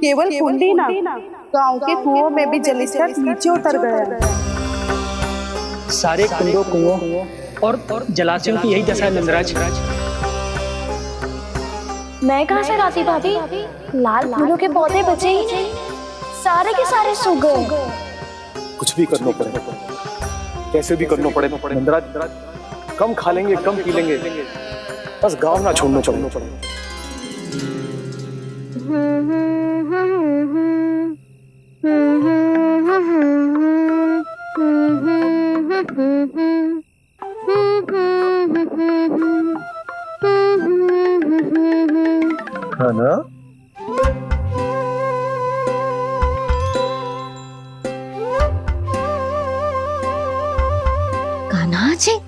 केवल कुंडी ना, गांव के कुओं में भी जलस्तर नीचे उतर गया। सारे कुंडों कुओं और जलाशयों की यही दशा है नंदराज। मैं कहाँ से लाती भाभी? लाल फूलों के पौधे बचे ही नहीं, सारे के सारे सूख गए। कुछ भी करना पड़े, कैसे भी करना पड़े नंदराज, कम खा लेंगे, कम पी लेंगे, बस गांव ना छोड़ना पड़े। कान्हा, कान्हा जी,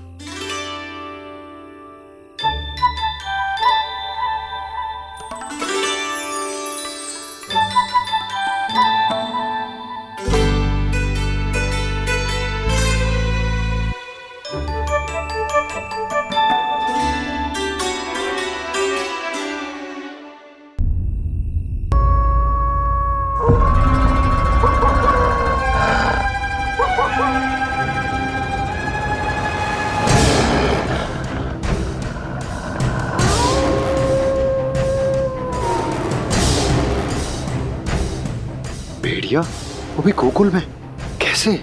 भेड़िया वो भी गोकुल में कैसे?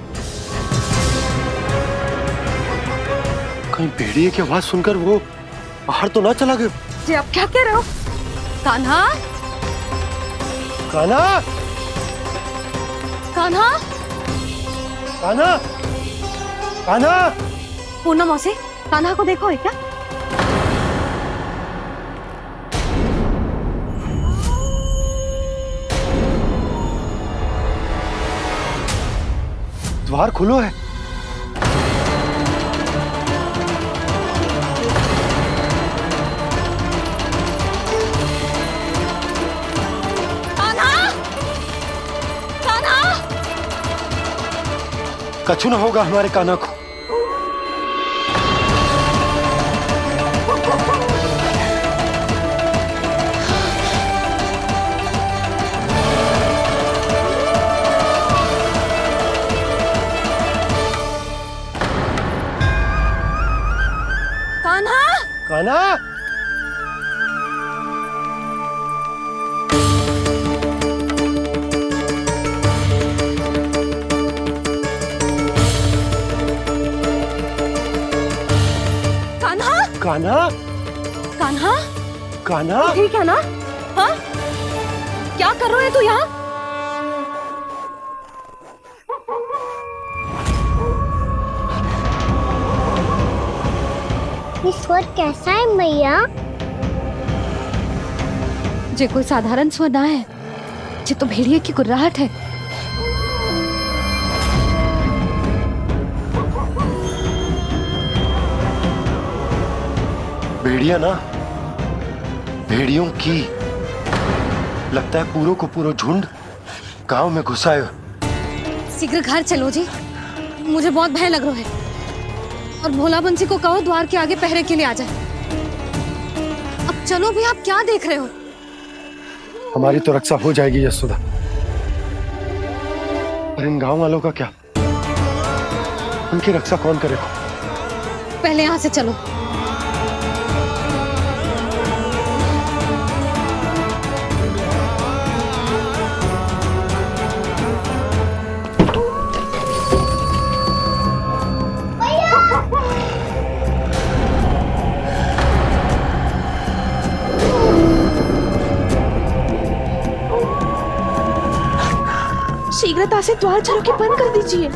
कहीं भेड़िए की आवाज सुनकर वो बाहर तो ना चला गया? जी आप क्या कह रहे हो? कान्हा, कान्हा, कान्हा, कान्हा, कान्हा, पूनम मौसी, कान्हा को देखो है क्या? द्वार खुलो है। कान्हा, कान्हा, कछु ना होगा हमारे कान्हा को। कान्हा, कान्हा, कान्हा, कान्हा, कान्हा, कान्हा, ठीक है ना? हाँ, क्या कर रहे हो तू यहाँ? ये स्वर कैसा है मैया? जे कोई साधारण स्वर ना है, जे तो भेड़िए की गुर्राहट है। भेड़िया ना, भेड़ियों की लगता है पूरों को पूरा झुंड गांव में घुसा है। शीघ्र घर चलो जी, मुझे बहुत भय लग रहा है। और भोला बंसी को कहो द्वार के आगे पहरे के लिए आ जाए। अब चलो भी, आप क्या देख रहे हो? हमारी तो रक्षा हो जाएगी यशोदा, पर इन गांव वालों का क्या? उनकी रक्षा कौन करेगा? पहले यहाँ से चलो। शीघ्रता से द्वार चारों के बंद कर दीजिए।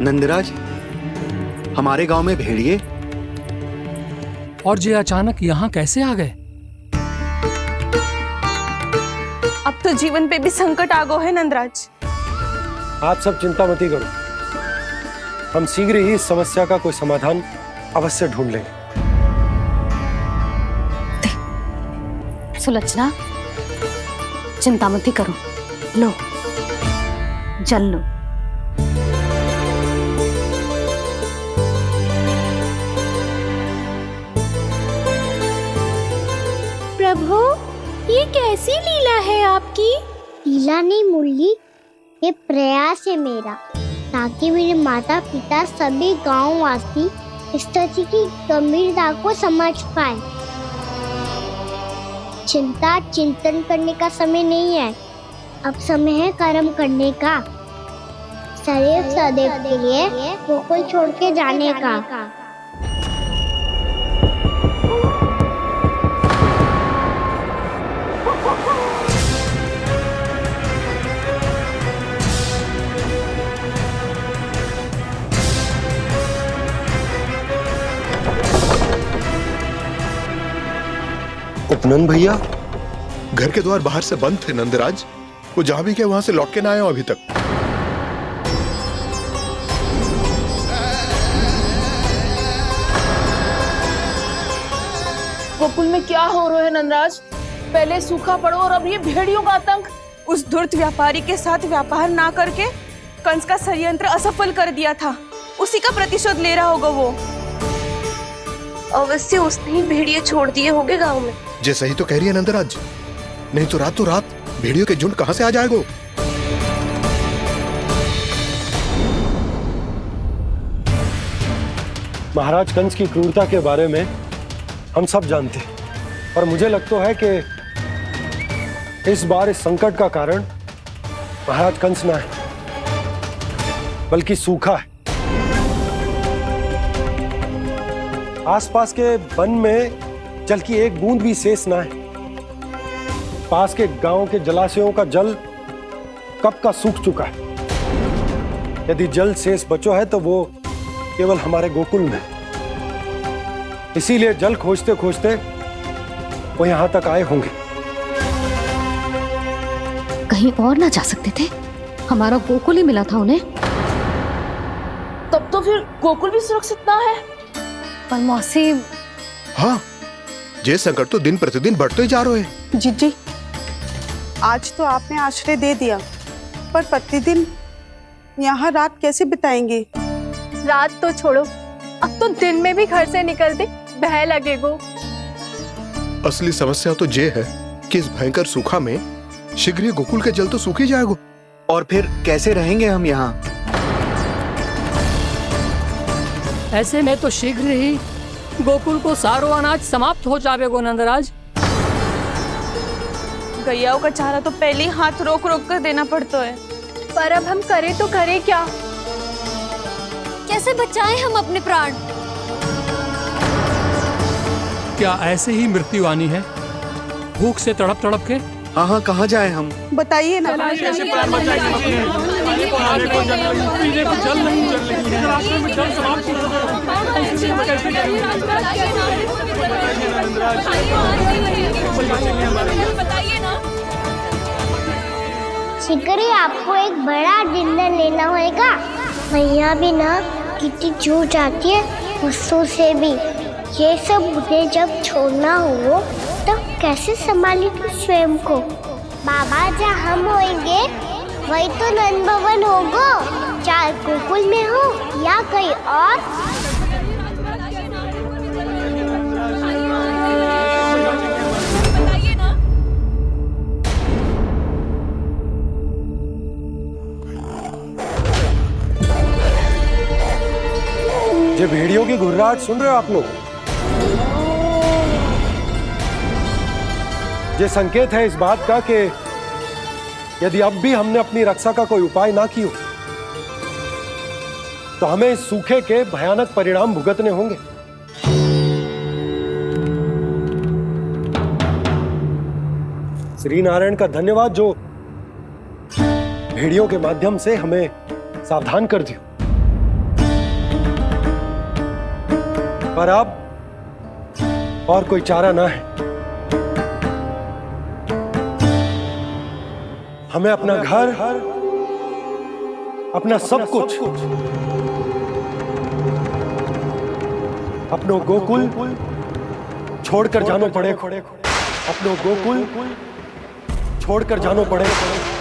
नंदराज, हमारे गांव में भेड़िए? और ये अचानक यहाँ कैसे आ गए? अब तो जीवन पे भी संकट आ गो है नंदराज। आप सब चिंता मत करो, हम शीघ्र ही इस समस्या का कोई समाधान अवश्य ढूंढ लेंगे। सुलक्षणा, चिंता मत करो, लो जल लो। प्रभु, ये कैसी लीला है आपकी? लीला नहीं मुरली, ये प्रयास है मेरा, ताकि मेरे माता पिता सभी गांववासी इस स्थिति की गंभीरता को समझ पाए। चिंता चिंतन करने का समय नहीं है, अब समय है कर्म करने का, सदैव सदैव के लिए गोकुल छोड़ के जाने का। उपनंद भैया, घर के द्वार बाहर से बंद थे नंदराज, वो जहां भी गए वहां से लौट के ना आए हो अभी तक। गोकुल में क्या हो रहा है नंदराज? पहले सूखा पड़ो और अब ये भेड़ियों का आतंक। उस धूर्त व्यापारी के साथ व्यापार ना करके कंस का षड्यंत्र असफल कर दिया था, उसी का प्रतिशोध ले रहा होगा वो। अवश्य उसने ही भेड़िए छोड़ दिए होंगे गांव में। जे सही तो कह रही है नंदराज, नहीं तो रात भेड़ियों के झुंड कहां से आ जाएगा? महाराज कंस की क्रूरता के बारे में हम सब जानते हैं, और मुझे लगता है कि इस बार इस संकट का कारण महाराज कंस ना है, बल्कि सूखा है। आसपास के वन में जल की एक बूंद भी शेष ना है। पास के गांव के जलाशयों का जल कब का सूख चुका है। यदि जल शेष बचो है तो वो केवल हमारे गोकुल में। इसीलिए जल खोजते खोजते वो यहां तक आए होंगे। कहीं और ना जा सकते थे? हमारा गोकुल ही मिला था उन्हें। तब तो फिर गोकुल भी सुरक्षित ना है। पर मौसी, हाँ, ये संकट तो दिन प्रतिदिन बढ़ते जा रहे हैं। जीजी, आज तो आपने आश्रय दे दिया, पर प्रतिदिन यहाँ रात कैसे बिताएंगे? रात तो छोड़ो, अब तो दिन में भी घर से निकलते भय लगेगो। असली समस्या तो ये है कि इस भयंकर सूखा में शीघ्र ही गोकुल के जल तो सूख ही जाएगा। और फिर कैसे रहेंगे हम यहाँ? ऐसे में तो शीघ्र ही गोकुल को सारो अनाज समाप्त हो जाएगा नंदराज। गैयाओं का चारा तो पहले ही हाथ रोक रोक कर देना पड़ता है। पर अब हम करें तो करें क्या? कैसे बचाएं हम अपने प्राण? क्या ऐसे ही मृत्यु आनी है, भूख से तड़प तड़प के? हाँ, कहाँ जाए हम? बताइए ना। कैसे प्राण बचाएंगे अपने? खाने को जल नहीं, पीने को जल नहीं, रास्ते में जल समाप्त हो शीघ्र ही आपको एक बड़ा निर्णय लेना होगा। मैया भी ना कितनी जूझ आती है गुस्सों से भी। ये सब मुझे जब छोड़ना हो तो कैसे संभालेगी स्वयं को? बाबा जहाँ हम होंगे वही तो नंद भवन होगा, चाहे गोकुल में हो या कहीं और। ये भेड़ियों की घुर्राहट सुन रहे हो आप लोग? ये संकेत है इस बात का कि यदि अब भी हमने अपनी रक्षा का कोई उपाय ना किया तो हमें इस सूखे के भयानक परिणाम भुगतने होंगे। श्री नारायण का धन्यवाद जो भेड़ियों के माध्यम से हमें सावधान कर दिया। पर अब और कोई चारा ना है। हमें अपना घर, अपना सब कुछ, अपनो गोकुल छोड़कर जानो पड़ेगा। अपनो गोकुल छोड़कर जानो पड़ेगा।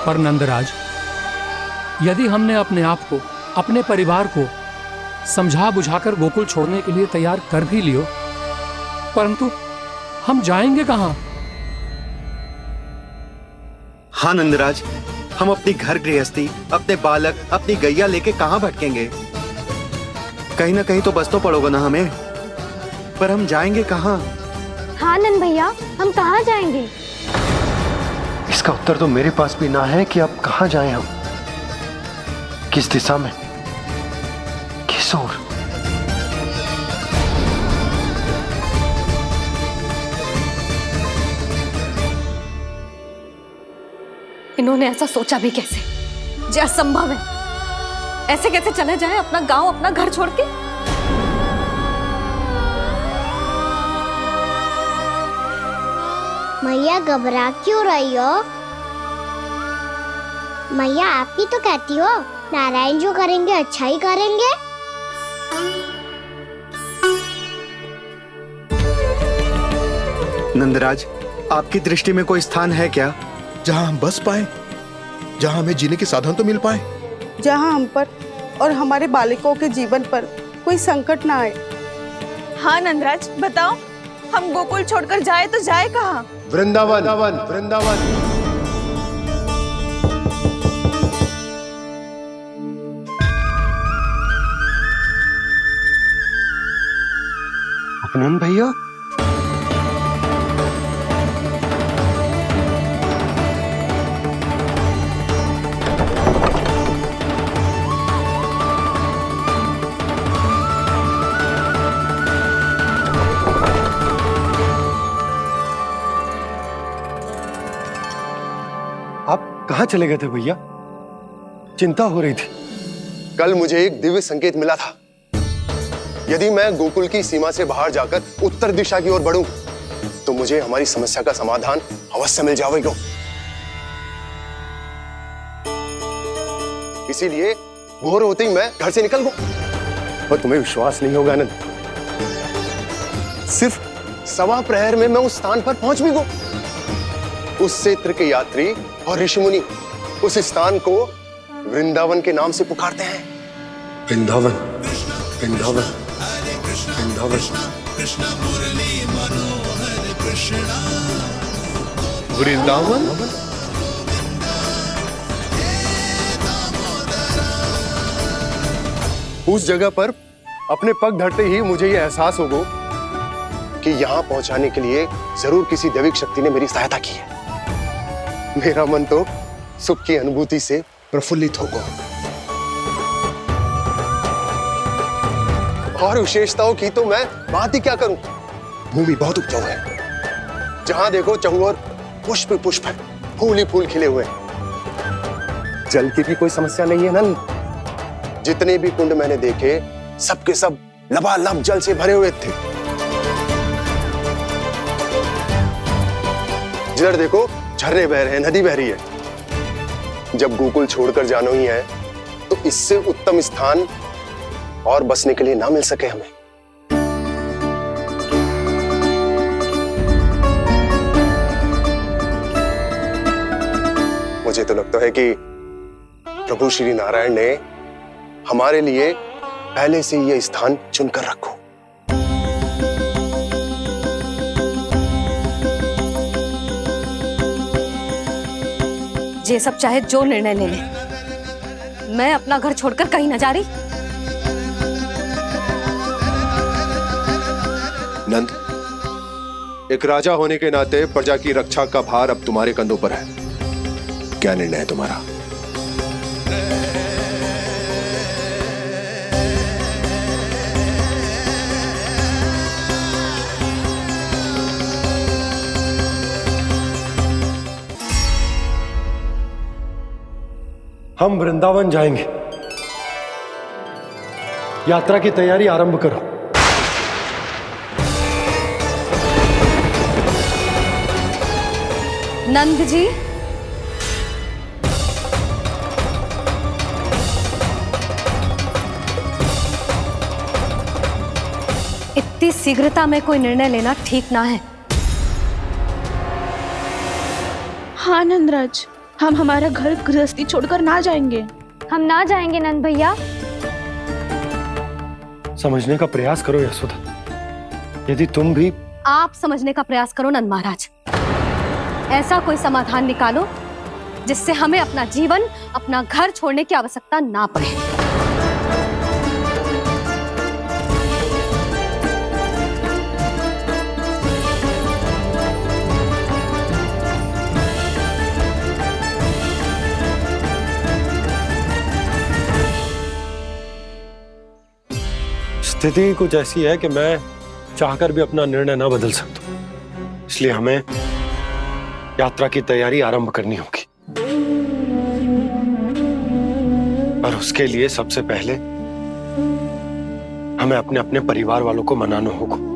पर नंदराज, यदि हमने अपने आप को, अपने परिवार को समझा बुझाकर गोकुल छोड़ने के लिए तैयार कर भी लियो, परंतु हम जाएंगे कहां? हाँ नंदराज, हम अपनी घर गृहस्थी, अपने बालक, अपनी गैया लेके कहाँ भटकेंगे? कहीं ना कहीं तो बस तो पड़ोगे ना हमें, पर हम जाएंगे कहाँ? हाँ नंद भैया, हम कहाँ जाएंगे? इसका उत्तर तो मेरे पास भी ना है कि अब कहां जाएं हम, किस दिशा में, किस ओर। इन्होंने ऐसा सोचा भी कैसे? जो असंभव है। ऐसे कैसे चले जाएं अपना गांव, अपना घर छोड़ के? मैया घबरा क्यों रही हो? मैया आप ही तो कहती हो नारायण जो करेंगे अच्छा ही करेंगे। नंदराज, आपकी दृष्टि में कोई स्थान है क्या जहां हम बस पाए, जहां हमें जीने के साधन तो मिल पाए, जहाँ हम पर और हमारे बालकों के जीवन पर कोई संकट ना आए। हाँ नंदराज, बताओ, हम गोकुल छोड़कर जाए तो जाए कहाँ? वृंदावन, वृंदावन। अपनन भैया, आप कहाँ चले गए थे भैया? चिंता हो रही थी। कल मुझे एक दिव्य संकेत मिला था। यदि मैं गोकुल की सीमा से बाहर जाकर उत्तर दिशा की ओर बढ़ूं, तो मुझे हमारी समस्या का समाधान अवश्य मिल जाएगा। इसीलिए भोर होते ही मैं घर से निकल गया। और तुम्हें विश्वास नहीं होगा आनंद, सिर्फ सवा प्रहर में मैं उस स्थान पर पहुंच भी गया। उस क्षेत्र के यात्री और ऋषिमुनि उस स्थान को वृंदावन के नाम से पुकारते हैं। वृंदावन, वृंदावन, वृंदावन। वृंदावन। उस जगह पर अपने पग धरते ही मुझे यह एहसास होगा कि यहां पहुंचाने के लिए जरूर किसी दैविक शक्ति ने मेरी सहायता की है। मेरा मन तो सुख की अनुभूति से प्रफुल्लित होगा। और विशेषताओं की तो मैं बात ही क्या करूं। भूमि बहुत उपजाऊ है, जहां देखो चहुओर पुष्प पुष्प है, फूल ही फूल खिले हुए हैं। जल की भी कोई समस्या नहीं है नंद। जितने भी कुंड मैंने देखे सबके सब लबालब जल से भरे हुए थे। जिधर देखो झरने बह रहे हैं, नदी बह रही है। जब गोकुल छोड़कर जाना ही है तो इससे उत्तम स्थान और बसने के लिए ना मिल सके हमें। मुझे तो लगता है कि प्रभु श्री नारायण ने हमारे लिए पहले से यह स्थान चुनकर रखो। ये सब चाहे जो निर्णय ले ले, मैं अपना घर छोड़कर कहीं न जा रही। नंद, एक राजा होने के नाते प्रजा की रक्षा का भार अब तुम्हारे कंधों पर है। क्या निर्णय है तुम्हारा? हम वृंदावन जाएंगे। यात्रा की तैयारी आरंभ करो। नंद जी, इतनी शीघ्रता में कोई निर्णय लेना ठीक ना है। हाँ नंदराज, हम हमारा घर गृहस्थी छोड़कर ना जाएंगे। हम ना जाएंगे नंद भैया। समझने का प्रयास करो यशोदा। यदि तुम भी आप समझने का प्रयास करो नंद महाराज। ऐसा कोई समाधान निकालो जिससे हमें अपना जीवन, अपना घर छोड़ने की आवश्यकता ना पड़े। स्थिति कुछ ऐसी है कि मैं चाहकर भी अपना निर्णय ना बदल सकता, इसलिए हमें यात्रा की तैयारी आरंभ करनी होगी। और उसके लिए सबसे पहले हमें अपने अपने परिवार वालों को मनाना होगा।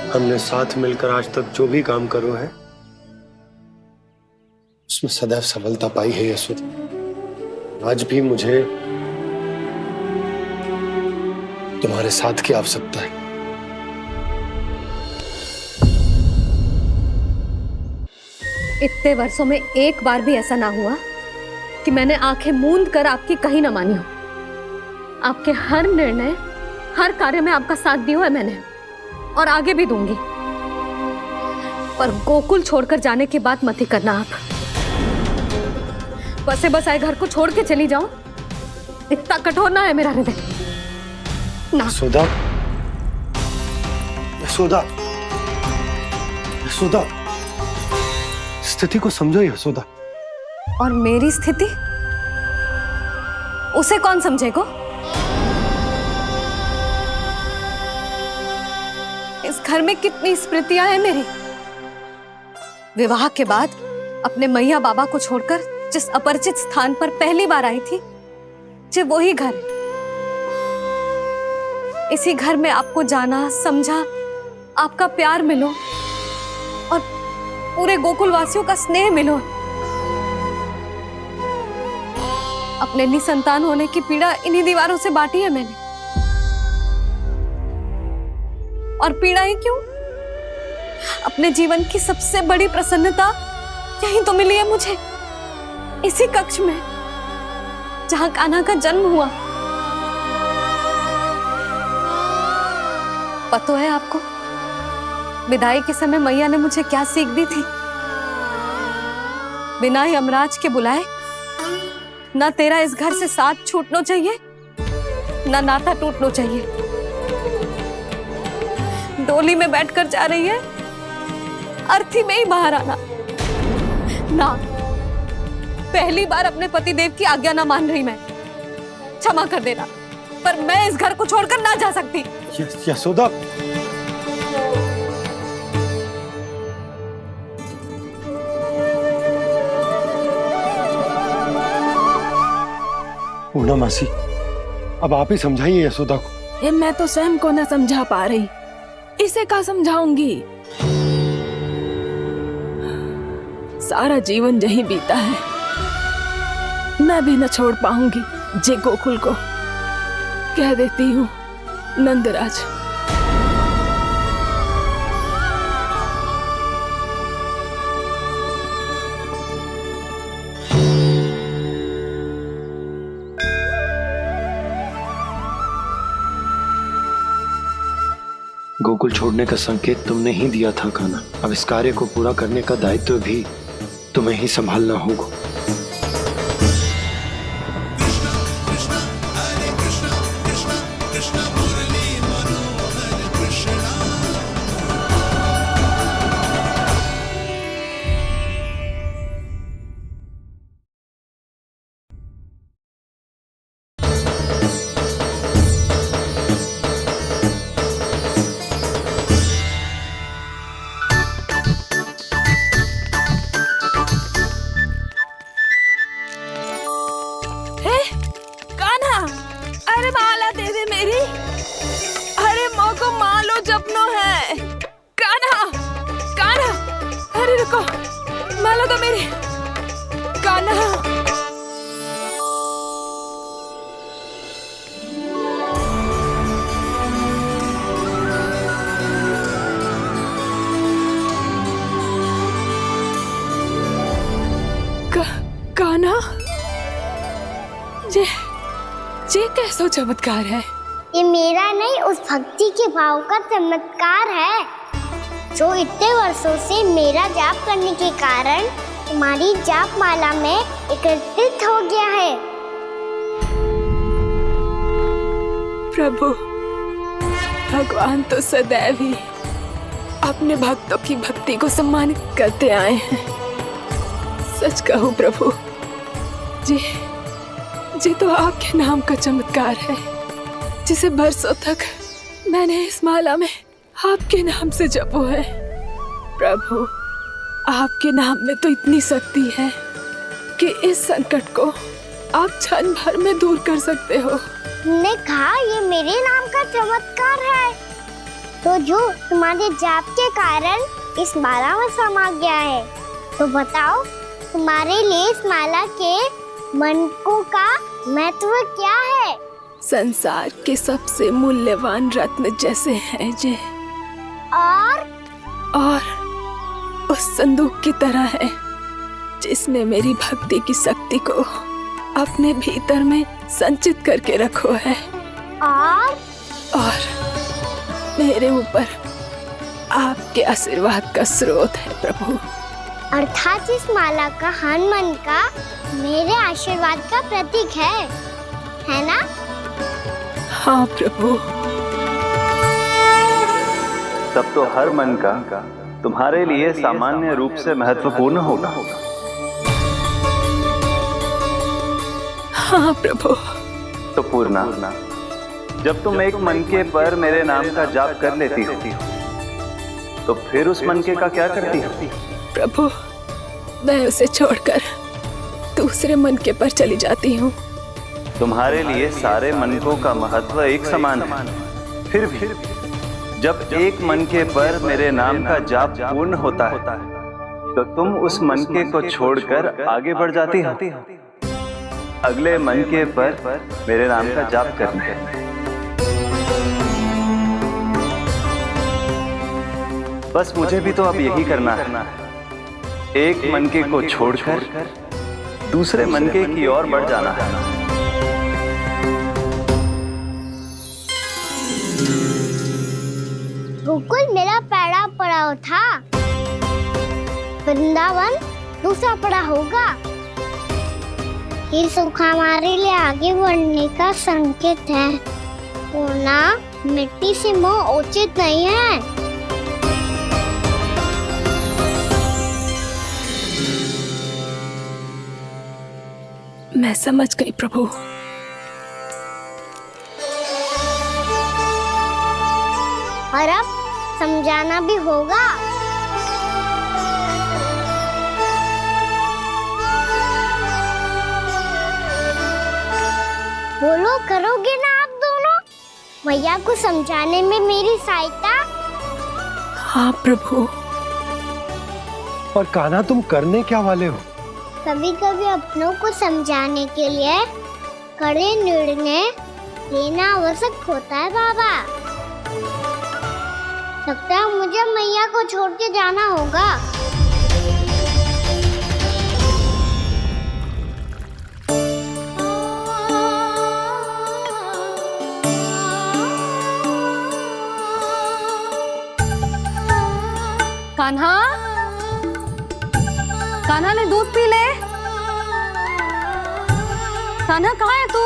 हमने साथ मिलकर आज तक जो भी काम करो है उसमें सदैव सफलता पाई है यशोदा। आज भी मुझे तुम्हारे साथ की आवश्यकता है। इतने वर्षों में एक बार भी ऐसा ना हुआ कि मैंने आंखें मूंद कर आपकी कहीं ना मानी हो। आपके हर निर्णय, हर कार्य में आपका साथ दिया है मैंने, और आगे भी दूंगी। पर गोकुल छोड़कर जाने की बात मत ही करना आप। बसे बसाए घर को छोड़ के चली जाऊं, इतना कठोर ना है मेरा हृदय ना। यशोदा, यशोदा, यशोदा, स्थिति को समझो यशोदा। और मेरी स्थिति उसे कौन समझेगा? इस घर में कितनी स्मृतियां हैं मेरी। विवाह के बाद अपने मैया बाबा को छोड़कर जिस अपरिचित स्थान पर पहली बार आई थी, जो वही घर है। इसी घर में आपको जाना, समझा, आपका प्यार मिलो और पूरे गोकुल वासियों का स्नेह मिलो। अपने निसंतान होने की पीड़ा इन्हीं दीवारों से बांटी है मैंने। और पीड़ा ही क्यों? अपने जीवन की सबसे बड़ी प्रसन्नता यही तो मिली है मुझे, इसी कक्ष में जहां कान्हा का जन्म हुआ। पता है आपको विदाई के समय मैया ने मुझे क्या सीख दी थी? बिना ही यमराज के बुलाए ना तेरा इस घर से साथ छूटना चाहिए, ना नाता टूटना चाहिए। डोली में बैठकर जा रही है, अर्थी में ही बाहर आना ना। पहली बार अपने पतिदेव की आज्ञा ना मान रही मैं, क्षमा कर देना, पर मैं इस घर को छोड़कर ना जा सकती। यशोदा, पूर्णा मासी, अब आप ही समझाइए यशोदा को। ये मैं तो स्वयं को ना समझा पा रही, इसे क्या समझाऊंगी? सारा जीवन यही बीता है, मैं भी न छोड़ पाऊंगी जे गोकुल को। कह देती हूँ नंदराज। गोकुल छोड़ने का संकेत तुमने ही दिया था कान्हा। अब इस कार्य को पूरा करने का दायित्व भी तुम्हें ही संभालना होगा। अरे माला दे दे मेरी, अरे माँ को मालो जपनो है। कान्हा, कान्हा, अरे रुको, मालो तो मेरी। कान्हा, कान्हा, ये कैसा चमत्कार है? ये मेरा नहीं, उस भक्ति के भाव का चमत्कार है जो इतने वर्षों से मेरा जाप करने के कारण तुम्हारी जाप माला में एकत्रित हो गया है। प्रभु, भगवान तो सदैव ही अपने भक्तों की भक्ति को सम्मानित करते आए हैं। सच कहूँ प्रभु, जी तो आपके नाम का चमत्कार है, जिसे बरसों तक मैंने इस माला में आपके नाम से जपो है। प्रभु, आपके नाम में तो इतनी शक्ति है कि इस संकट को आप क्षण भर में दूर कर सकते हो। तुमने कहा ये मेरे नाम का चमत्कार है, तो जो तुम्हारे जाप के कारण इस माला में समा गया है, तो बताओ तुम्हारे लिए इस माला के मनकों का महत्व क्या है? संसार के सबसे मूल्यवान रत्न जैसे हैं जे, और उस संदूक की तरह है जिसने मेरी भक्ति की शक्ति को अपने भीतर में संचित करके रखो है। और मेरे ऊपर आपके आशीर्वाद का स्रोत है प्रभु। अर्थात इस माला का हनुमान का मेरे आशीर्वाद का प्रतीक है ना? हाँ प्रभु। तब तो हर मन का तुम्हारे लिए सामान्य रूप से महत्वपूर्ण होगा। हाँ प्रभु। तो पूर्णा, जब तुम एक मनके पर मेरे नाम का जाप कर लेती हो, तो फिर उस मनके का क्या करती हो? प्रभु, मैं उसे छोड़कर दूसरे मनके पर चली जाती हूँ। तुम्हारे लिए सारे मनकों का महत्व एक समान है। फिर भी जब एक मनके पर मेरे नाम का जाप पूर्ण होता है, तो तुम उस मनके को छोड़कर आगे बढ़ जाती हो अगले मनके पर मेरे नाम का जाप करने। बस मुझे भी तो अब यही करना है, एक मनके को छोड़कर दूसरे मनके की ओर बढ़ जाना है। गोकुल मेरा पहला पड़ाव था, वृंदावन दूसरा पड़ा होगा। ये सुख हमारे लिए आगे बढ़ने का संकेत है। होना मिट्टी से मोह उचित नहीं है। मैं समझ गई प्रभु। और अब समझाना भी होगा। बोलो, करोगे ना आप दोनों? मैया को समझाने में मेरी सहायता? हाँ प्रभु। और कान्हा, तुम करने क्या वाले हो? कभी कभी अपनों को समझाने के लिए कड़े निर्णय लेना आवश्यक होता है बाबा। लगता है मुझे मैया को छोड़ के जाना होगा। कान्हा, कान्हा ने दूध पी ले। कान्हा कहाँ है तू?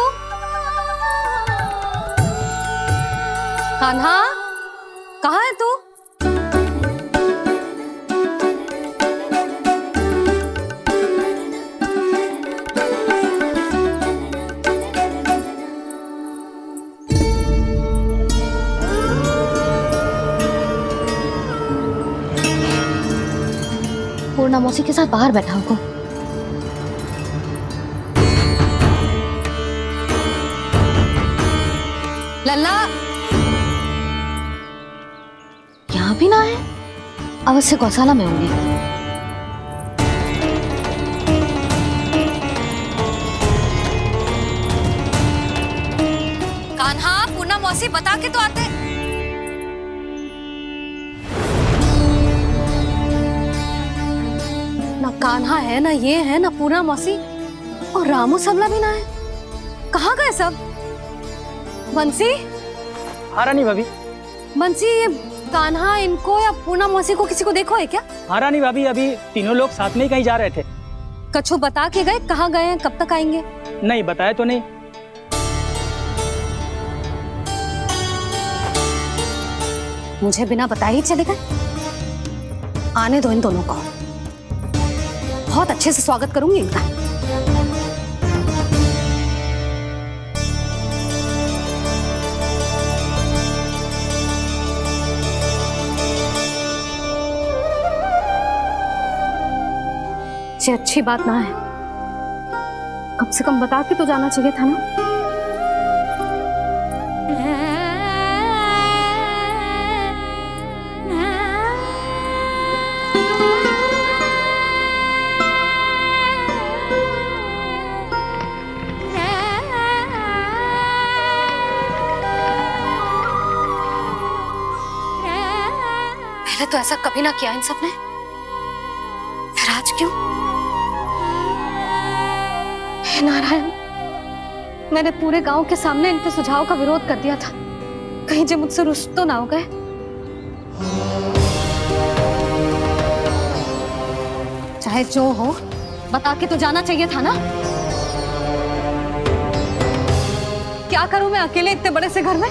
कान्हा कहाँ है तू? पूर्णा मौसी के साथ बाहर बैठा होगा। लल्ला यहाँ भी ना है, अवश्य गौशाला में होंगे। कान्हा, पूर्णा मौसी बता के तो आते। ना कान्हा है, ना ये है, ना पूर्णा मौसी, और रामू सबला भी ना है। कहाँ गए सब? बंसी? हाँ रानी भाभी। बंसी, ये कान्हा इनको या पूर्णा मौसी को किसी को देखो है क्या? हाँ रानी भाभी, अभी तीनों लोग साथ में ही कहीं जा रहे थे। कछु बता के गए कहाँ गए हैं, कब तक आएंगे? नहीं बताया तो नहीं। मुझे बिना बताए ही चले गए? आने दो इन दोनों को, बहुत अच्छे से स्वागत करूंगी इनका। ये अच्छी बात ना है, कम से कम बता के तो जाना चाहिए था ना। पहले तो ऐसा कभी ना किया इन सब ने, फिर आज क्यों? हे नारायण, मैंने पूरे गांव के सामने इनके सुझाव का विरोध कर दिया था, कहीं जे मुझसे रुष्ट तो ना हो गए। चाहे जो हो, बता के तो जाना चाहिए था ना। क्या करूं मैं अकेले इतने बड़े से घर में?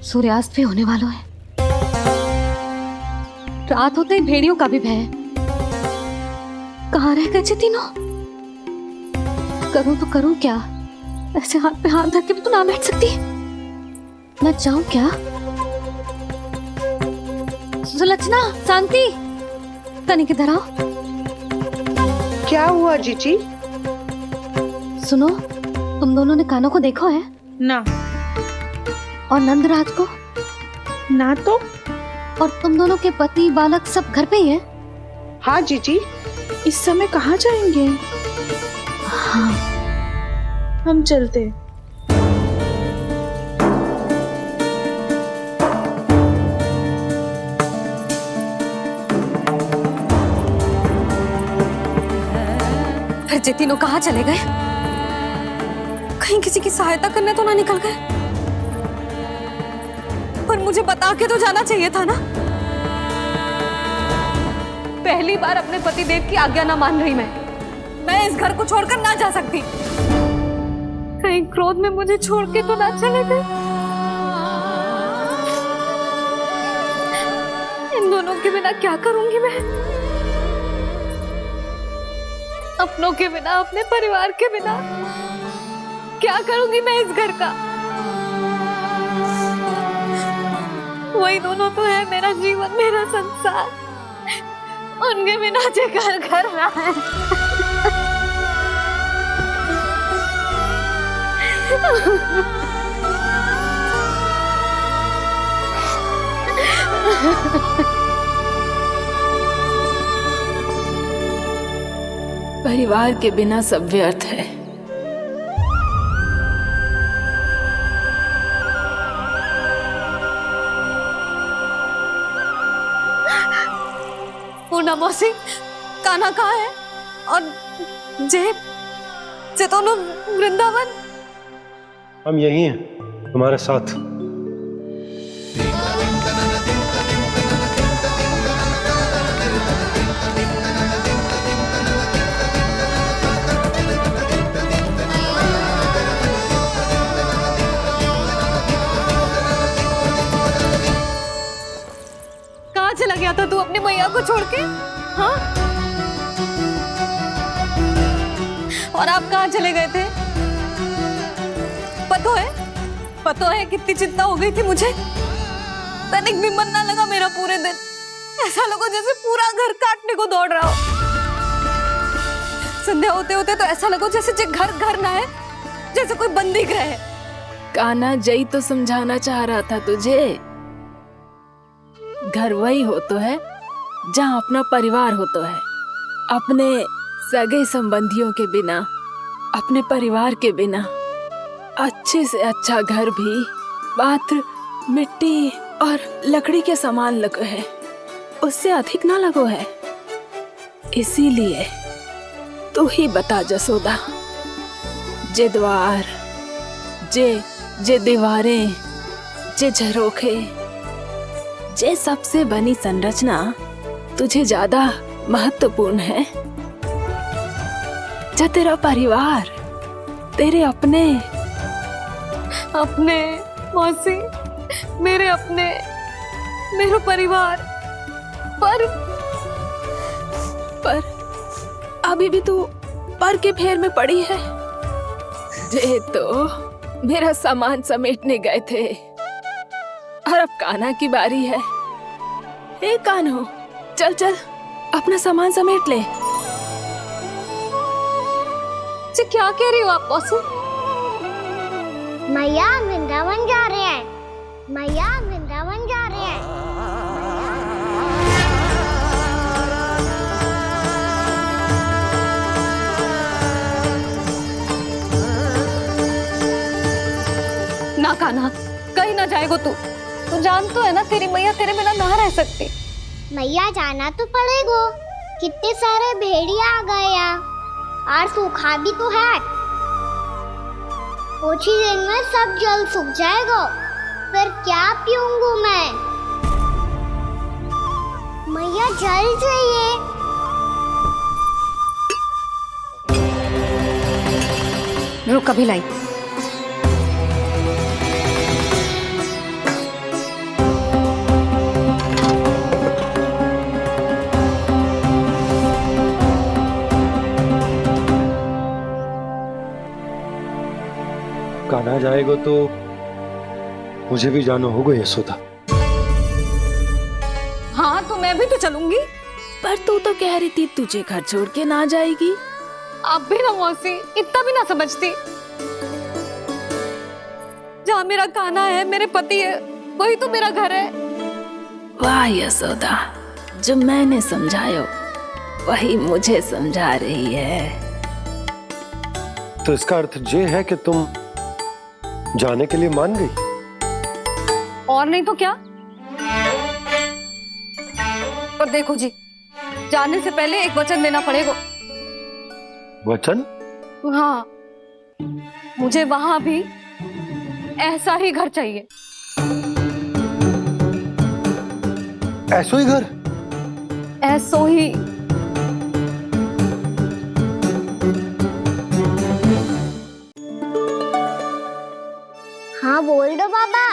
सूर्यास्त भी होने वाला है, रात होते ही भेड़ियों का भी भय है। कहाँ रह गए तीनों? करूं तो करूं क्या? ऐसे हाथ पे हाथ धर के भी तो ना बैठ सकती। मैं जाऊं क्या? सुलक्षणा, शांति, तनिक इधर आओ। क्या हुआ जीजी? सुनो, तुम दोनों ने कान्हा को देखा है? ना। और नंदराज को? ना तो। और तुम दोनों के पति बालक सब घर पे ही हैं? हाँ जीजी। इस समय कहाँ जाएंगे? हाँ, हम चलते। फिर ये तीनों कहाँ चले गए? कहीं किसी की सहायता करने तो ना निकल गए? पर मुझे बता के तो जाना चाहिए था ना। पहली बार अपने पतिदेव की आज्ञा ना मान रही मैं इस घर को छोड़कर ना जा सकती। कहीं क्रोध में मुझे छोड़ के तो ना चले गए। इन दोनों के बिना क्या करूंगी मैं? अपनों के बिना, अपने परिवार के बिना क्या करूंगी मैं इस घर का? वही दोनों तो है मेरा जीवन, मेरा संसार। उनके बिना जे घर घर रहा है। परिवार के बिना सब व्यर्थ है। पूर्णा मौसी, कान्हा कहाँ है? और जे दोनों वृंदावन? हम यही हैं, तुम्हारे साथ। कहाँ चला गया था तू अपनी मैया को छोड़ के? हाँ? और आप कहाँ चले गए थे? पता है कितनी चिंता हो गई थी मुझे। तनिक भी मन ना लगा मेरा पूरे दिन। ऐसा लगा जैसे पूरा घर काटने को दौड़ रहा हो। संध्या होते होते तो ऐसा लगा जैसे घर घर ना है, जैसे कोई बंदी गृह है। कान्हा जई तो समझाना चाह रहा था तुझे। घर वही हो तो है जहाँ अपना परिवार हो तो है। अपने सगे संबंधियों के बिना, अपने परिवार के बिना अच्छे से अच्छा घर भी मात्र मिट्टी और लकड़ी के समान लगो है, उससे अधिक ना लगो है। इसीलिए तू ही बता जसोदा, जे द्वार, जे दीवारें, जे झरोखे, जे सबसे बनी संरचना तुझे ज्यादा महत्वपूर्ण है? जो तेरा परिवार, तेरे अपने मौसी, मेरा परिवार। पर अभी भी तू पर के फेर में पड़ी है। जे तो मेरा सामान समेटने गए थे और अब कान्हा की बारी है। हे कान्हो, चल चल अपना सामान समेट ले। जी क्या कह रही हो आप मौसी? मैया वृंदावन जा रहे हैं। मैया वृंदावन जा रहे हैं। ना कान्हा, कहीं ना जाएगो तू जान तो है ना तेरी मैया तेरे बिना ना रह सकती। मैया जाना तो पड़ेगा। कितने सारे भेड़िया आ गए यहाँ, और सूखा भी तो है। कुछ ही दिन में सब जल सूख जाएगा, फिर क्या पीऊंगा मैं? मैया जल चाहिए। रुक कभी लाई। कान्हा जाएगा तो मुझे भी जाना होगा यशोदा। हाँ तो मैं भी तो चलूंगी। पर तू तो कह रही थी तुझे घर छोड़ के ना जाएगी। आप भी ना मौसी, इतना भी ना समझती। जहाँ मेरा कान्हा है, मेरे पति है, वही तो मेरा घर है। वाह यशोदा, जो मैंने समझायो वही मुझे समझा रही है। तो इसका अर्थ ये है कि तुम जाने के लिए मान गई? और नहीं तो क्या। पर देखो जी, जाने से पहले एक वचन देना पड़ेगा। वचन? हाँ, मुझे वहां भी ऐसा ही घर चाहिए। ऐसो ही घर? ऐसो ही। हाँ बोल दो बाबा।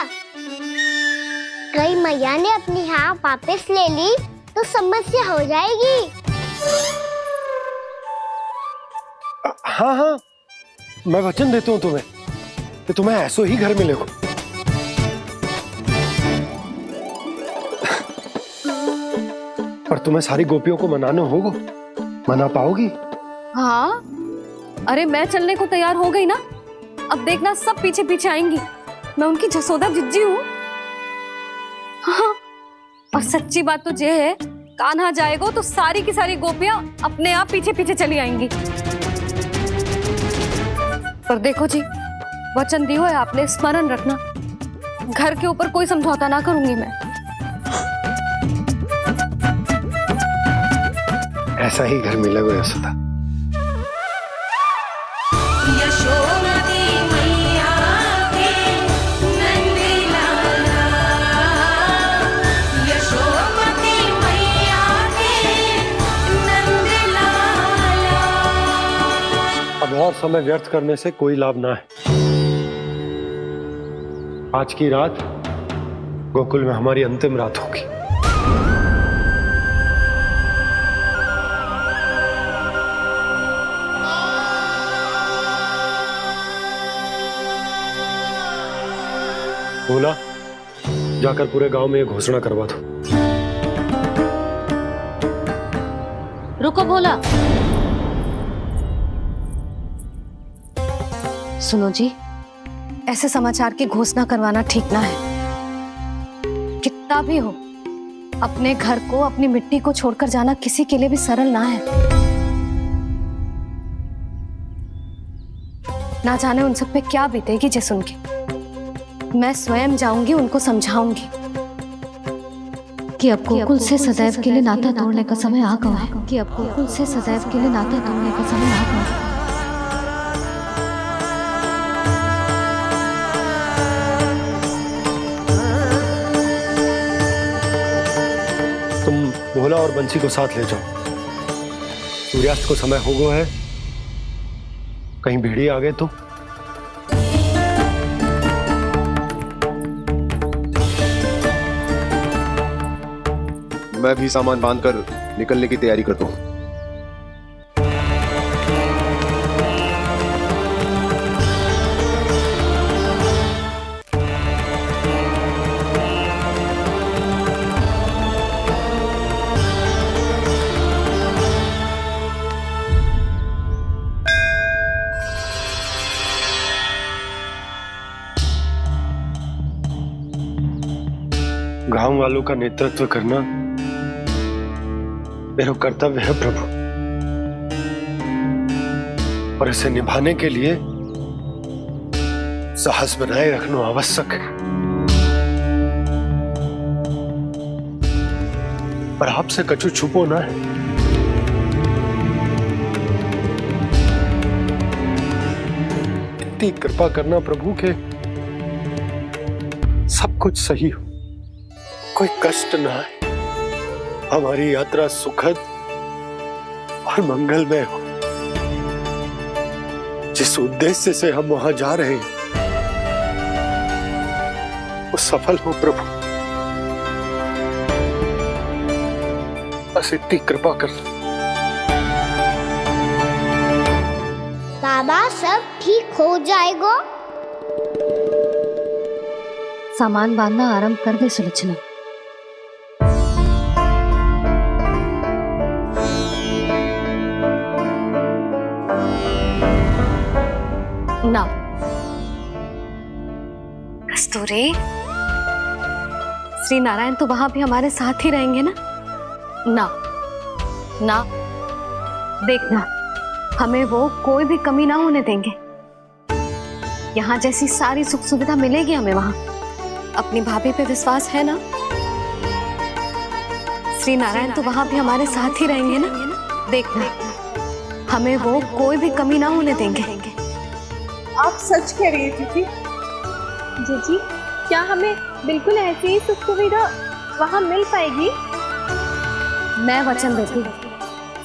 कहीं मैया ने अपनी हाँ वापस ले ली तो समस्या हो जाएगी। हाँ हाँ, मैं वचन देता हूँ तुम्हें कि तुम्हें ऐसो ही घर मिलेगा। पर तुम्हें सारी गोपियों को मनाना होगा। मना पाओगी? हाँ, अरे मैं चलने को तैयार हो गई ना। अब देखना सब पीछे पीछे आएंगी। मैं उनकी जसोदा जिज्जी हूँ। हाँ, और सच्ची बात तो ये है, कान्हा जाएगा तो सारी की सारी गोपियां अपने आप पीछे पीछे चली आएंगी। पर देखो जी, वचन दियो है आपने, स्मरण रखना। घर के ऊपर कोई समझौता ना करूंगी मैं। ऐसा ही घर मिलेगा यशोदा। यशोमती मैया के नंदी लाला, यशोमती मैया के नंदी लाला। अब और समय व्यर्थ करने से कोई लाभ ना है। आज की रात गोकुल में हमारी अंतिम रात होगी। बोला, जाकर पूरे गांव में ये घोषणा करवा दो। रुको भोला। सुनो जी, ऐसे समाचार की घोषणा करवाना ठीक ना है। कितना भी हो, अपने घर को, अपनी मिट्टी को छोड़कर जाना किसी के लिए भी सरल ना है। ना जाने उन सब पे क्या बीतेगी जे सुन के। मैं स्वयं जाऊंगी, उनको समझाऊंगी कि अब गोकुल से सदैव के लिए नाता तोड़ने का समय आ गया है। कि अब गोकुल से सदैव के लिए नाता तोड़ने का समय आ गया है। तुम भोला और बंसी को साथ ले जाओ। सूर्यास्त को समय हो गया है, कहीं भीड़ी आ गए तो। मैं भी सामान बांधकर निकलने की तैयारी करता हूँ। गांव वालों का नेतृत्व करना मेरा कर्तव्य है प्रभु, और इसे निभाने के लिए साहस बनाए रखना आवश्यक है। पर आपसे कछु छुपो ना है। इतनी कृपा करना प्रभु के सब कुछ सही हो, कोई कष्ट ना है, हमारी यात्रा सुखद और मंगलमय हो। जिस उद्देश्य से हम वहां जा रहे हैं वो सफल हो प्रभु, बस इतनी कृपा कर। बाबा सब ठीक हो जाएगा। सामान बांधना आरंभ कर दे सुलोचना। ना कस्तूरी, श्री नारायण तो वहां भी हमारे साथ ही रहेंगे ना? ना ना, देखना हमें वो कोई भी कमी ना होने देंगे। यहाँ जैसी सारी सुख सुविधा मिलेगी हमें वहां। अपनी भाभी पे विश्वास है ना? श्री नारायण तो वहां भी हमारे साथ ही रहेंगे ना? देखना हमें वो कोई भी कमी ना होने देंगे। आप सच कह रही थी जीजी। जीजी, क्या हमें बिल्कुल ऐसी ही सुख सुविधा वहाँ मिल पाएगी? मैं वचन देती हूँ,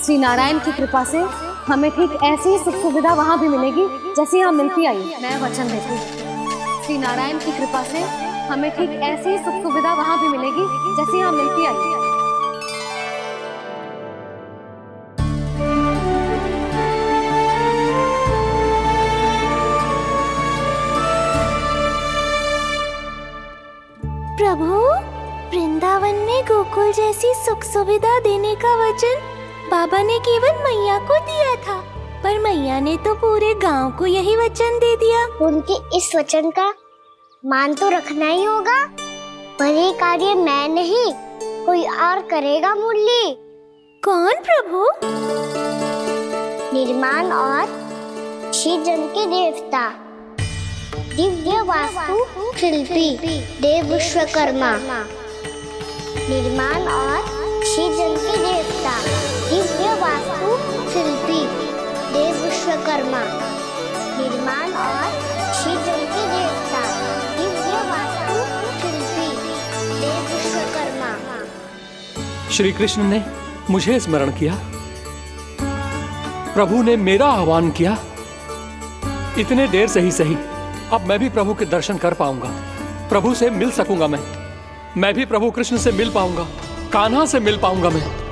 श्री नारायण की कृपा से हमें ठीक ऐसी ही सुख सुविधा वहाँ भी मिलेगी जैसी यहाँ मिलती आई। मैं वचन देती हूँ, श्री नारायण की कृपा से हमें ठीक ऐसी ही सुख सुविधा वहाँ भी मिलेगी जैसी यहाँ मिलती आई। प्रभु, वृंदावन में गोकुल जैसी सुख सुविधा देने का वचन बाबा ने केवल मैया को दिया था, पर मैया ने तो पूरे गांव को यही वचन दे दिया। उनके इस वचन का मान तो रखना ही होगा, पर ये कार्य मैं नहीं कोई और करेगा। मुरली कौन प्रभु? निर्माण और श्रीजन के देवता, दिव्य वास्तु शिल्पी देव विश्वकर्मा। निर्माण और श्रीजन के देवता, दिव्य वास्तु शिल्पी देव विश्वकर्मा। निर्माण और श्रीजन के देवता, दिव्य वास्तु शिल्पी देव विश्वकर्मा। श्री कृष्ण ने मुझे स्मरण किया, प्रभु ने मेरा आह्वान किया। इतने देर से ही सही, अब मैं भी प्रभु के दर्शन कर पाऊंगा, प्रभु से मिल सकूंगा। मैं भी प्रभु कृष्ण से मिल पाऊंगा, कान्हा से मिल पाऊंगा मैं।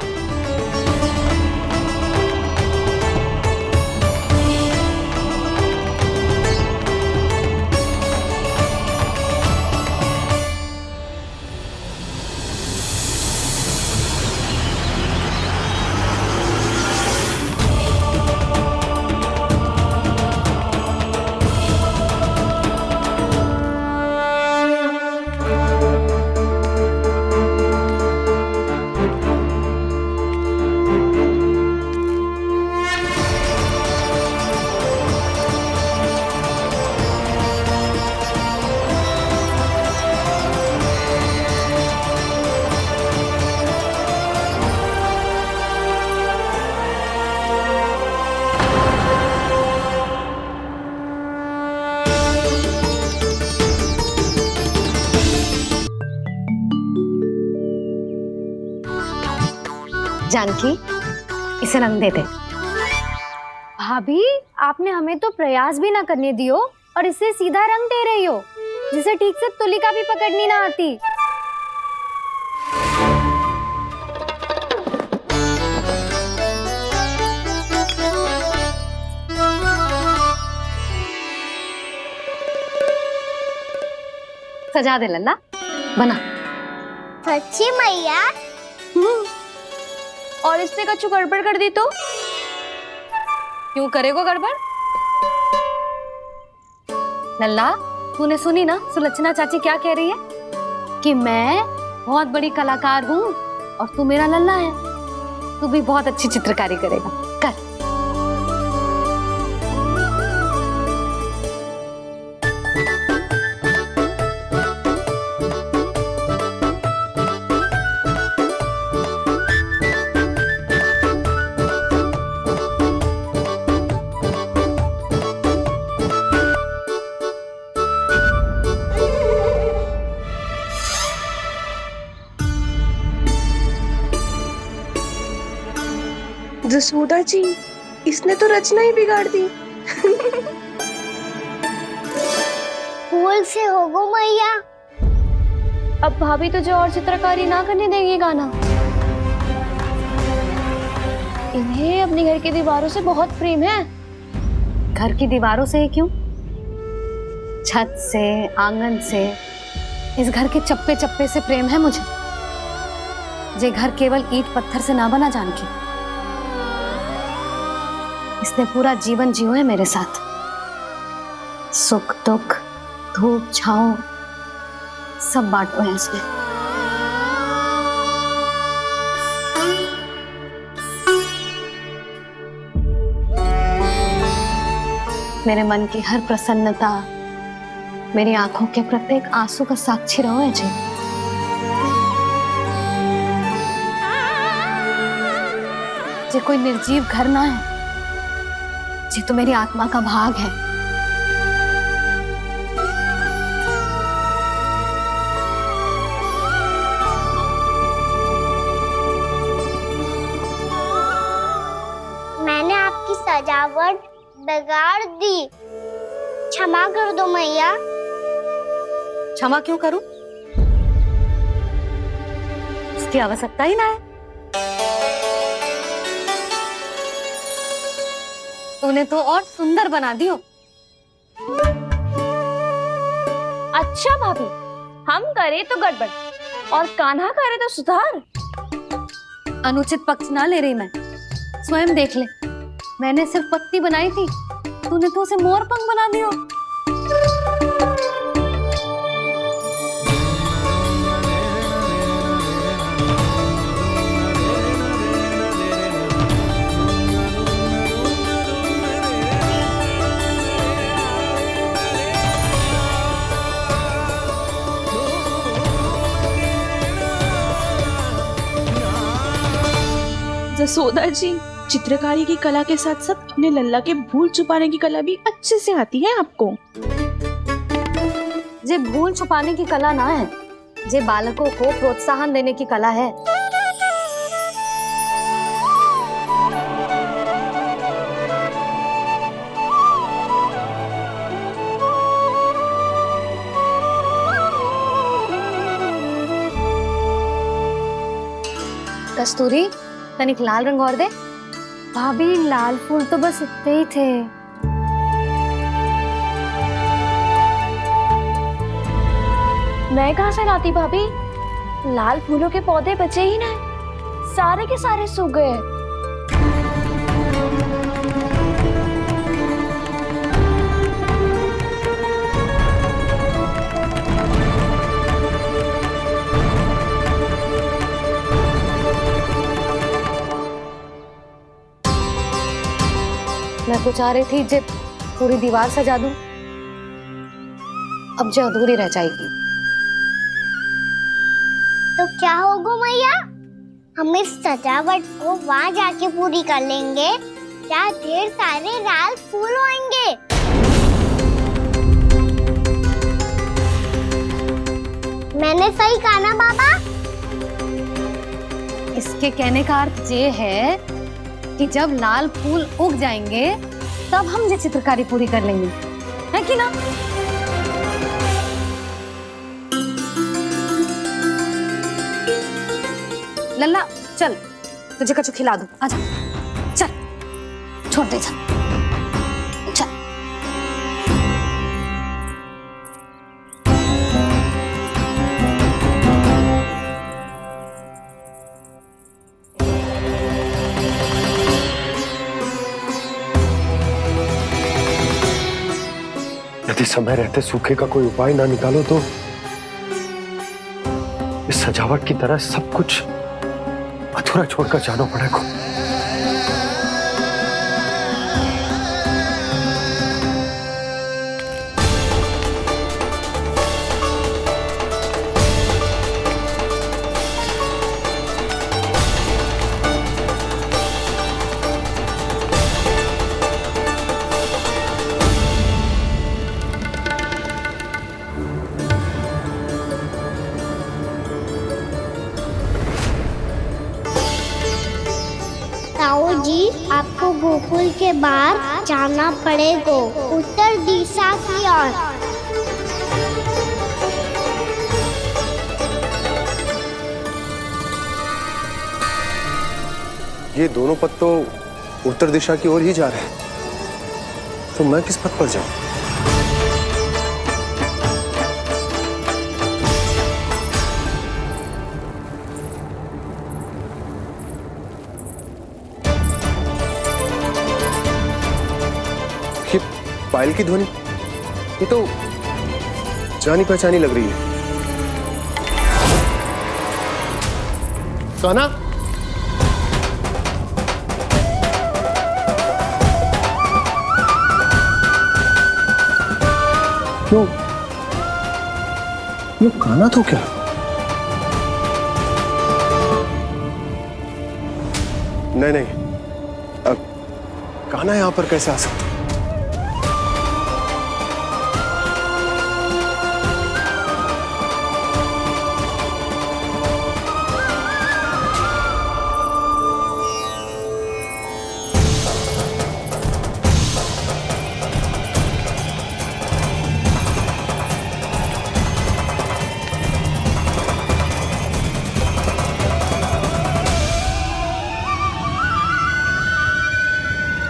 जानकी, इसे रंग दे दे। भाभी, आपने हमें तो प्रयास भी ना करने दियो और इसे सीधा रंग दे रही हो, जिसे ठीक से तुलिका भी पकड़नी ना आती। सजा दे लल्ला, बना। सच्ची मैया? और इसने कछु गड़बड़ कर दी तो? क्यों करेगो गड़बड़? लल्ला, तूने सुनी ना सुलक्षणा चाची क्या कह रही है? कि मैं बहुत बड़ी कलाकार हूँ और तू मेरा लल्ला है, तू भी बहुत अच्छी चित्रकारी करेगा। कर। जसोदा जी, इसने तो रचना ही बिगाड़ दी। फूल से होगो मैया। अब भाभी तुझे और चित्रकारी ना करने देंगी गाना। इन्हें अपने घर की दीवारों से बहुत प्रेम है। घर की दीवारों से क्यों? छत से, आंगन से, इस घर के चप्पे चप्पे से प्रेम है मुझे। ये घर केवल ईंट पत्थर से ना बना जानकी, इसने पूरा जीवन जियो है मेरे साथ। सुख दुख, धूप छाँव सब बांटो है इसने। मेरे मन की हर प्रसन्नता, मेरी आंखों के प्रत्येक आंसू का साक्षी रहो है जी। ये कोई निर्जीव घर ना है, ये तो मेरी आत्मा का भाग है। सजावट बिगाड़ दी। क्षमा कर दो मैया। क्षमा क्यों करूं? उसकी आवश्यकता ही ना है। तूने तो और सुंदर बना दियो। अच्छा भाभी, हम करे तो गड़बड़ और कान्हा करे तो सुधार। अनुचित पक्ष ना ले रही मैं, स्वयं देख ले। मैंने सिर्फ पत्ती बनाई थी, तूने तो उसे मोर पंख बना दियो। जसोदा जी, चित्रकारी की कला के साथ साथ अपने लल्ला के भूल छुपाने की कला भी अच्छे से आती है आपको। जे भूल छुपाने की कला ना है, जे बालकों को प्रोत्साहन देने की कला है। कस्तूरी, तनिक लाल रंग और दे। भाभी, लाल फूल तो बस इतने ही थे। मैं कहाँ से लाती भाभी? लाल फूलों के पौधे बचे ही ना, सारे के सारे सूख गए। मैं तो चाह रही थी जे पूरी दीवार सजा दूं, अब जो अधूरी रह जाएगी। तो क्या होगा मैया? हम इस सजावट को वहाँ जाके पूरी कर लेंगे, जहाँ ढेर सारे लाल फूल होंगे। मैंने सही कहा ना बाबा? इसके कहने का अर्थ ये है कि जब लाल फूल उग जाएंगे तब हम ये चित्रकारी पूरी कर लेंगे, है कि ना? लल्ला चल, तुझे कछु खिला दूं, आजा। चल, छोड़ दे, चल चल। यदि समय रहते सूखे का कोई उपाय ना निकालो तो इस सजावट की तरह सब कुछ अधूरा छोड़कर जाना पड़ेगा। ताऊ जी, आपको गोकुल के बाहर जाना पड़ेगा, उत्तर दिशा की ओर। ये दोनों पथ तो उत्तर दिशा की ओर ही जा रहे हैं, तो मैं किस पथ पर जाऊं? ये पायल की ध्वनि, ये तो जानी पहचानी लग रही है। कान्हा, क्यों? ये कान्हा तो क्या? नहीं नहीं, अब कान्हा यहां पर कैसे आ सकता?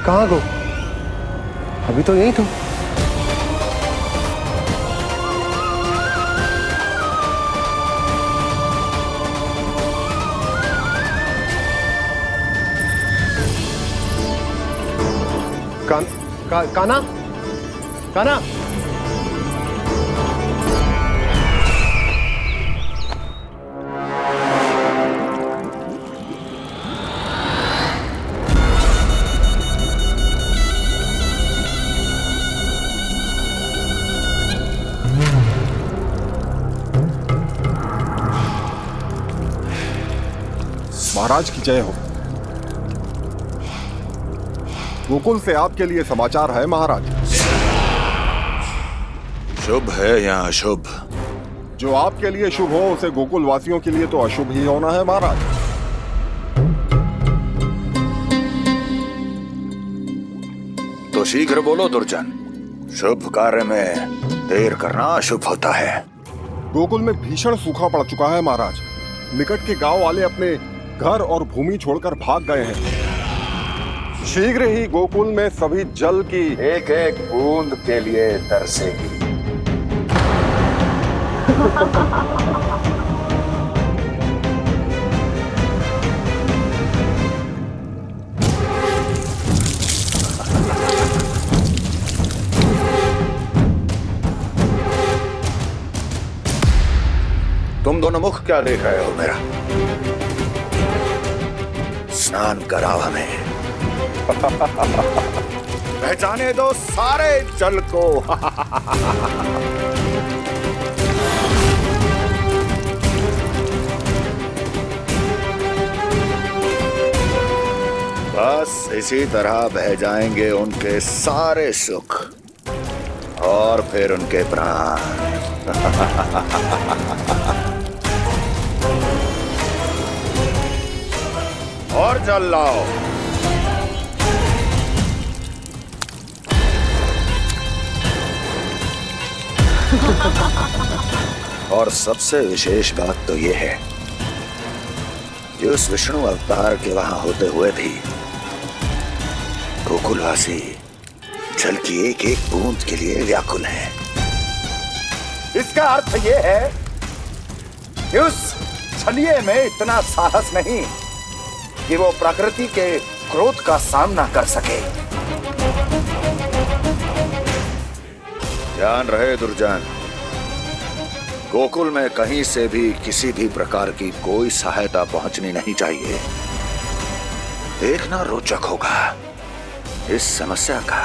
कहाँ गो? अभी तो यही तुम। काना काना महाराज की जय हो। गोकुल से आपके लिए समाचार है महाराज। शुभ है या अशुभ? जो आपके लिए शुभ हो उसे गोकुल वासियों के लिए तो अशुभ ही होना है महाराज। तो शीघ्र बोलो दुर्जन, शुभ कार्य में देर करना अशुभ होता है। गोकुल में भीषण सूखा पड़ चुका है महाराज। निकट के गांव वाले अपने घर और भूमि छोड़कर भाग गए हैं। शीघ्र ही गोकुल में सभी जल की एक एक बूंद के लिए तरसेगी। तुम दोनों मुख क्या देख रहे हो मेरा? स्नान कराओ हमें। पहचाने दो सारे जल को। बस इसी तरह बह जाएंगे उनके सारे सुख और फिर उनके प्राण। और जल लाओ। और सबसे विशेष बात तो यह है कि उस विष्णु अवतार के वहां होते हुए भी गोकुलवासी जल की एक एक बूंद के लिए व्याकुल हैं। इसका अर्थ यह है कि उस छलिए में इतना साहस नहीं कि वो प्रकृति के क्रोध का सामना कर सके। ध्यान रहे दुर्जन, गोकुल में कहीं से भी किसी भी प्रकार की कोई सहायता पहुंचनी नहीं चाहिए। देखना रोचक होगा इस समस्या का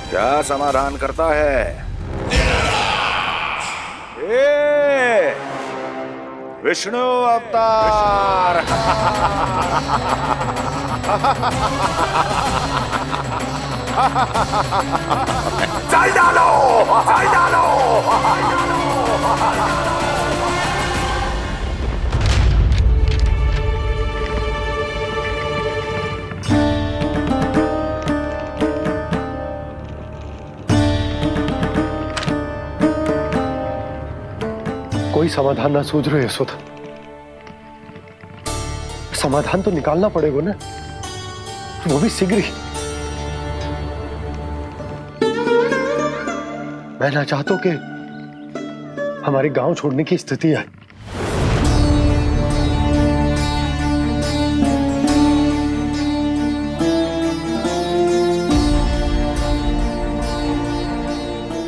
क्या समाधान करता है। विष्णु अवतार। चल डालो, चल डालो। कोई समाधान ना सूझ रहे यशोदा। समाधान तो निकालना पड़ेगा ना, वो भी शीघ्र ही। मैं ना चाहता कि हमारे गांव छोड़ने की स्थिति आए।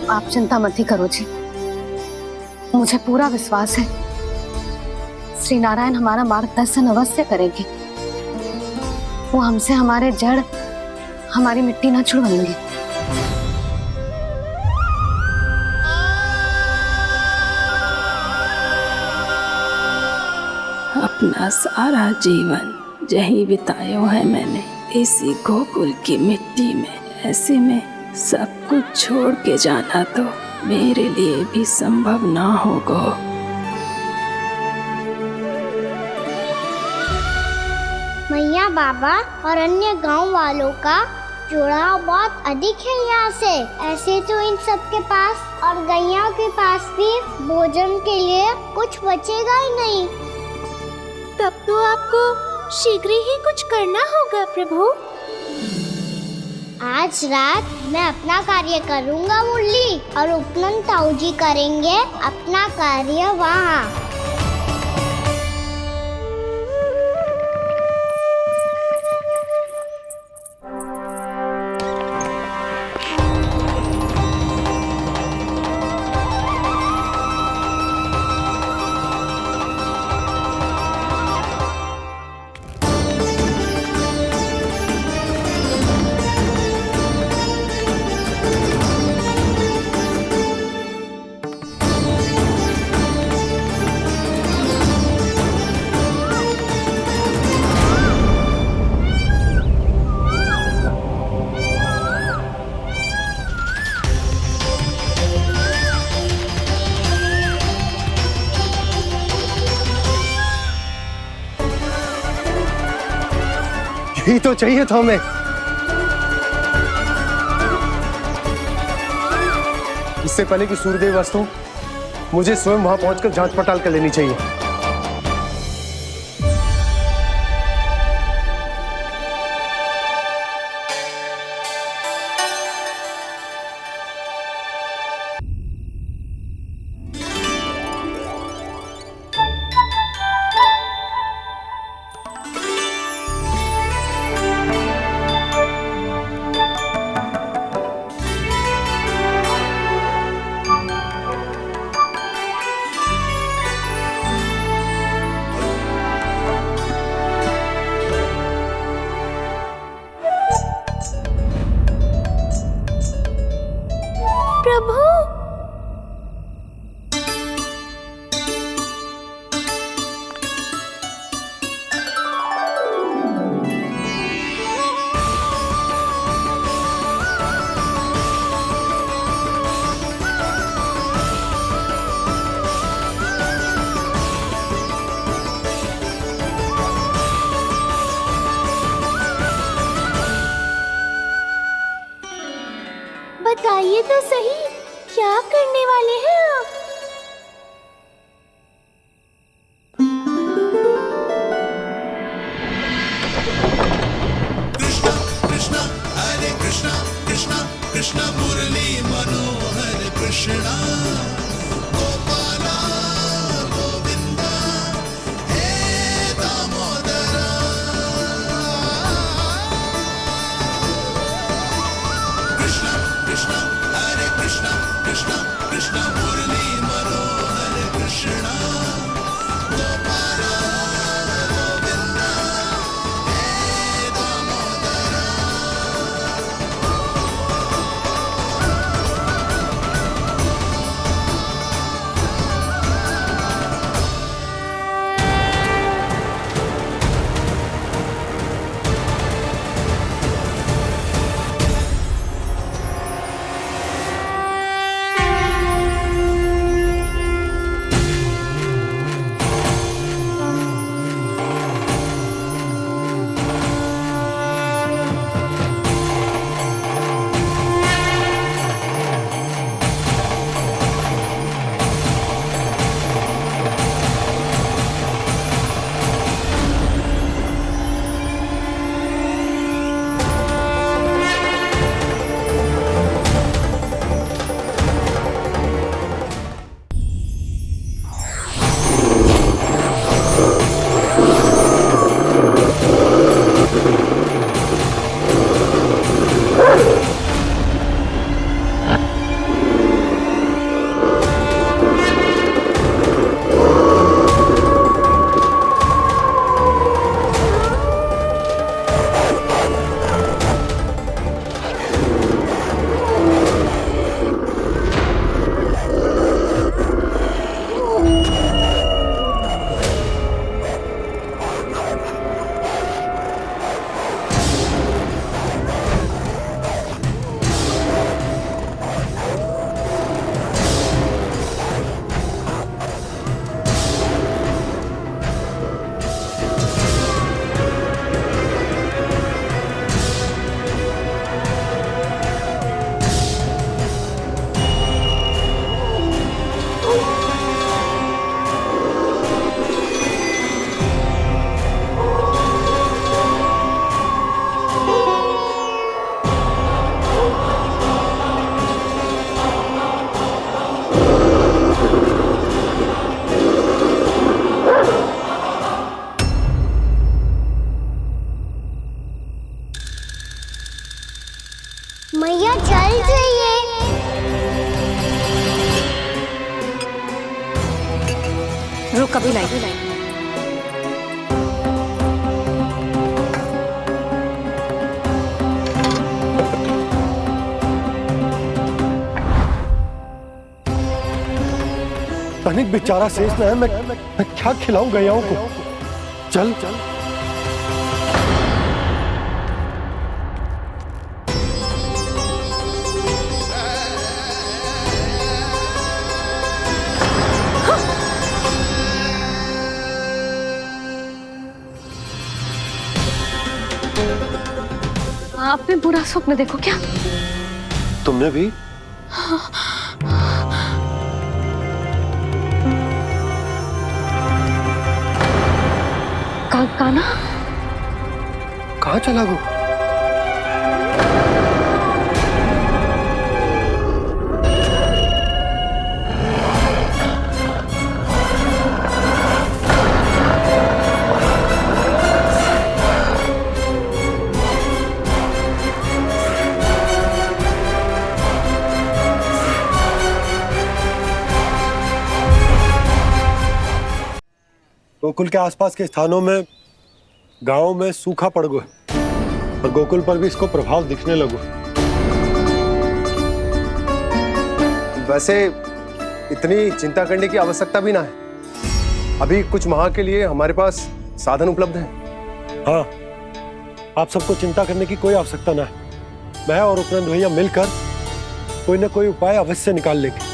आप चिंता मत ही करो जी, मुझे पूरा विश्वास है श्री नारायण हमारा मार्गदर्शन अवश्य करेंगे। वो हमसे हमारे जड़, हमारी मिट्टी ना छुड़वाएंगे। अपना सारा जीवन यही बितायो है मैंने, इसी गोकुल की मिट्टी में। ऐसे में सब कुछ छोड़ के जाना तो मेरे लिए भी संभव ना होगा। मैया बाबा और अन्य गांव वालों का जुड़ाव बहुत अधिक है यहाँ से। ऐसे तो इन सब के पास और गैया के पास भी भोजन के लिए कुछ बचेगा ही नहीं। तब तो आपको शीघ्र ही कुछ करना होगा प्रभु। आज रात मैं अपना कार्य करूंगा मुरली, और उपनंद ताऊ जी करेंगे अपना कार्य वहाँ। यही तो चाहिए था हमें। इससे पहले कि सूर्यदेव वस्तु, मुझे स्वयं वहां पहुंचकर जांच पड़ताल कर लेनी चाहिए। प्रभु, बताइए तो सही, क्या करने वाले हैं आप? कृष्णा हरे कृष्णा कृष्णा कृष्णा मुरली मनोहर कृष्णा गोपाला गोविंदा हे दामोदरा। कृष्णा कृष्णा हरे कृष्णा कृष्णा कृष्णा मुरली मनोहर कृष्णा गोपाला गोविंदा हे दामोदरा। मैया चल जाइए। रुक अभी लाई। तनिक बेचारा शेष ना है, मैं क्या खिलाऊं गैयाओं को। चल चल आपने बुरा स्वप्न देखो क्या? तुमने भी? काना कहाँ चला गो? गोकुल के आसपास के स्थानों में, गांव में सूखा पड़ गया और गोकुल पर भी इसको प्रभाव दिखने लगो। वैसे इतनी चिंता करने की आवश्यकता भी ना है। अभी कुछ माह के लिए हमारे पास साधन उपलब्ध है। हाँ, आप सबको चिंता करने की कोई आवश्यकता ना है। मैं और उपनंद भैया मिलकर कोई ना कोई उपाय अवश्य निकाल लेंगे।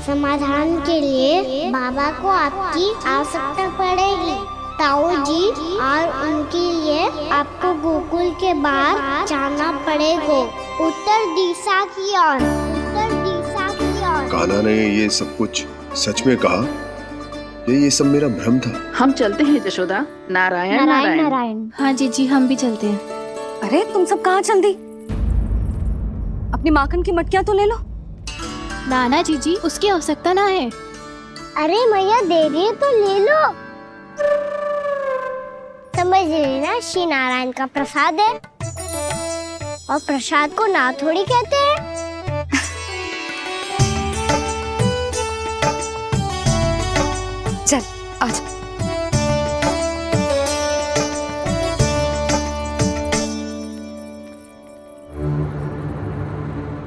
समाधान के लिए बाबा को आपकी आवश्यकता पड़ेगी। ताऊ जी और उनके लिए आपको गोकुल के बाहर जाना पड़ेगा, उत्तर दिशा की ओर। उत्तर दिशा की ओर। कान्हा ने ये सब कुछ सच में कहा? ये सब मेरा भ्रम था। हम चलते हैं जशोदा। नारायण नारायण नारायण। हाँ जीजी, हम भी चलते हैं। अरे तुम सब कहाँ चल दी? अपनी माखन की मटकियां तो ले लो। नाना जीजी, उसकी आवश्यकता ना है। अरे मैया दे रही है तो ले लो। समझ लेना, श्री नारायण का प्रसाद है और प्रसाद को ना थोड़ी कहते हैं। चल आजा।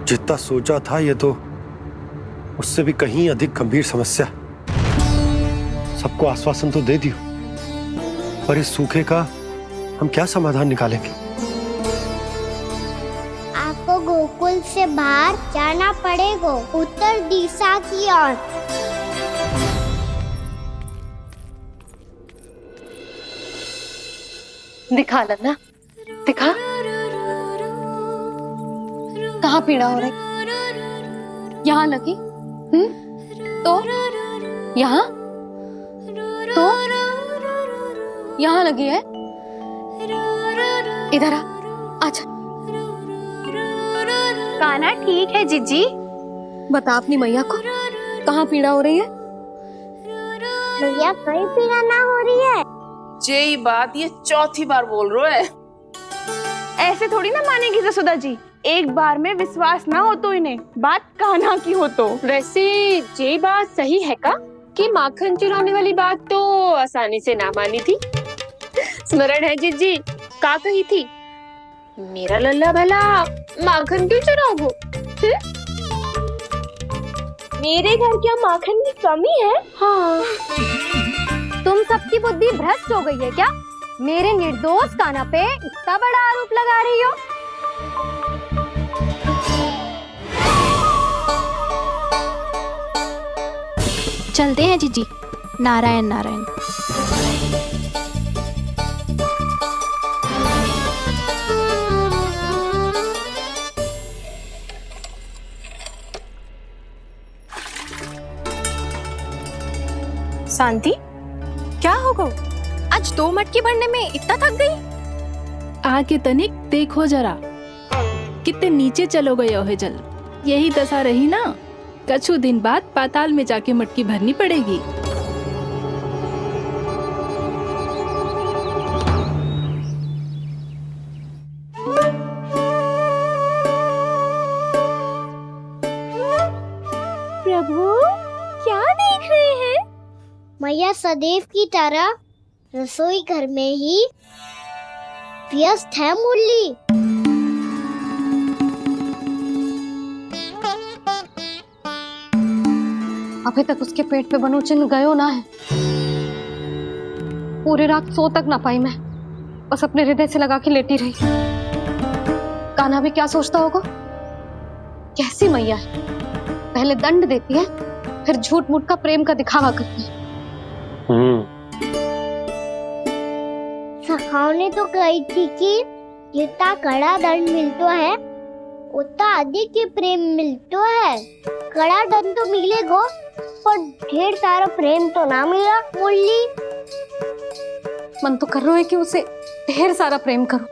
जितना सोचा था ये तो उससे भी कहीं अधिक गंभीर समस्या। सबको आश्वासन तो दे दियो, पर इस सूखे का हम क्या समाधान निकालेंगे? आपको गोकुल से बाहर जाना पड़ेगा, उत्तर दिशा की ओर। दिखा लन्ना, दिखा। कहाँ पीड़ा हो रही? यहाँ लगी? तो यहाँ? तो यहाँ लगी है? इधर आ, आजा। कान्हा ठीक है जीजी। बता अपनी मैया को कहाँ पीड़ा हो रही है? भैया कोई पीड़ा ना हो रही है। यही बात ये चौथी बार बोल रहे है। ऐसे थोड़ी ना मानेगी जसोदा जी। एक बार में विश्वास ना हो तो इन्हें, बात कान्हा की हो तो। वैसे ये बात सही है का कि माखन चुराने वाली बात तो आसानी से ना मानी थी। स्मरण है जीजी, का कही थी? मेरा लल्ला भला माखन क्यों चुराओगे? मेरे घर क्या माखन की कमी है? हाँ। तुम सबकी बुद्धि भ्रष्ट हो गई है क्या? मेरे निर्दोष कान्हा पे इतना बड़ा आरोप लगा रही हो? चलते हैं जीजी। नारायण नारायण। शांति, क्या हो गो? आज 2 मटकी भरने में इतना थक गई? आके तनिक देखो जरा, कितने नीचे चलो गए हो जल। यही दशा रही ना, कछु दिन बाद पाताल में जाके मटकी भरनी पड़ेगी। मैया सदैव की तरह रसोई घर में ही व्यस्त है मुरली। अभी तक उसके पेट पे बनो चिन्ह गयो ना है। पूरी रात सो तक ना पाई मैं, बस अपने हृदय से लगा के लेटी रही। कान्हा भी क्या सोचता होगा, कैसी मैया है, पहले दंड देती है फिर झूठ मूठ का प्रेम का दिखावा करती है। सखाओ ने तो कही थी कि जितना कड़ा दंड मिलता है उतना अधिक के प्रेम मिलता है। कड़ा दंड तो मिलेगा पर ढेर सारा प्रेम तो ना मिला मुरली। मन तो कर रहा है कि उसे ढेर सारा प्रेम करो,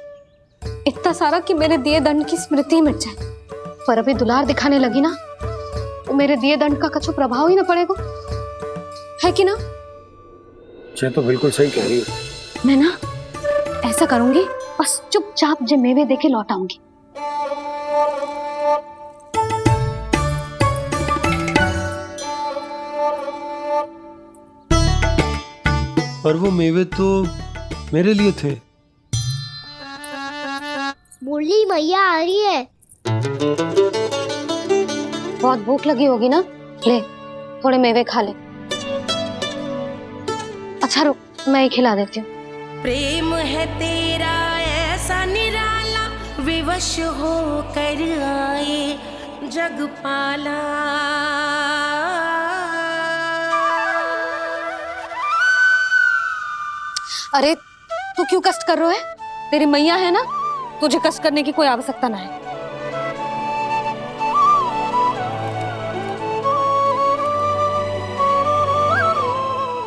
इतना सारा कि मेरे दिए दंड की स्मृति मिट जाए। पर अभी दुलार दिखाने लगी ना, वो मेरे दिए दंड का कछु प्रभाव ही ना पड़ेगा, है कि ना? ये तो बिल्कुल सही कह रही है। मैं ना ऐसा करूंगी, बस चुपचाप जे मेवे देके लौट आऊंगी। पर वो मेवे तो मेरे लिए थे। मुरली मैया आ रही है। बहुत भूख लगी होगी ना, ले थोड़े मेवे खा ले। अच्छा रुक, मैं ही खिला देती हूँ। प्रेम है तेरा ऐसा निराला, विवश हो कर आए जग पाला। अरे तू क्यों कष्ट कर रहा है? तेरी मैया है ना, तुझे कष्ट करने की कोई आवश्यकता ना है।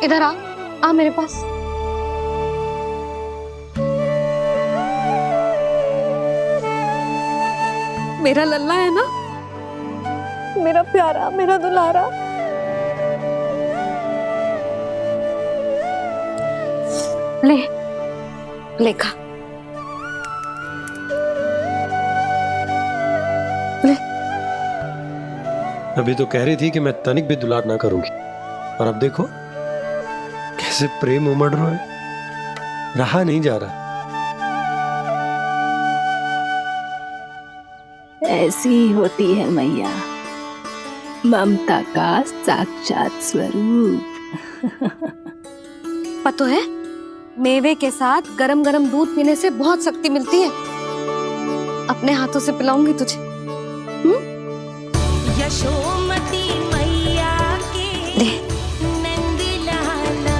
इधर आ मेरे पास। मेरा लल्ला है ना, मेरा प्यारा, मेरा दुलारा। ले खा, ले। अभी तो कह रही थी कि मैं तनिक भी दुलार ना करूंगी, और अब देखो कैसे प्रेम उमड़ रहा है, रहा नहीं जा रहा। ऐसी ही होती है मैया, ममता का साक्षात स्वरूप। पता है, मेवे के साथ गरम गरम दूध पीने से बहुत शक्ति मिलती है। अपने हाथों से पिलाऊंगी तुझे। यशोमती मैया के नंद लाला,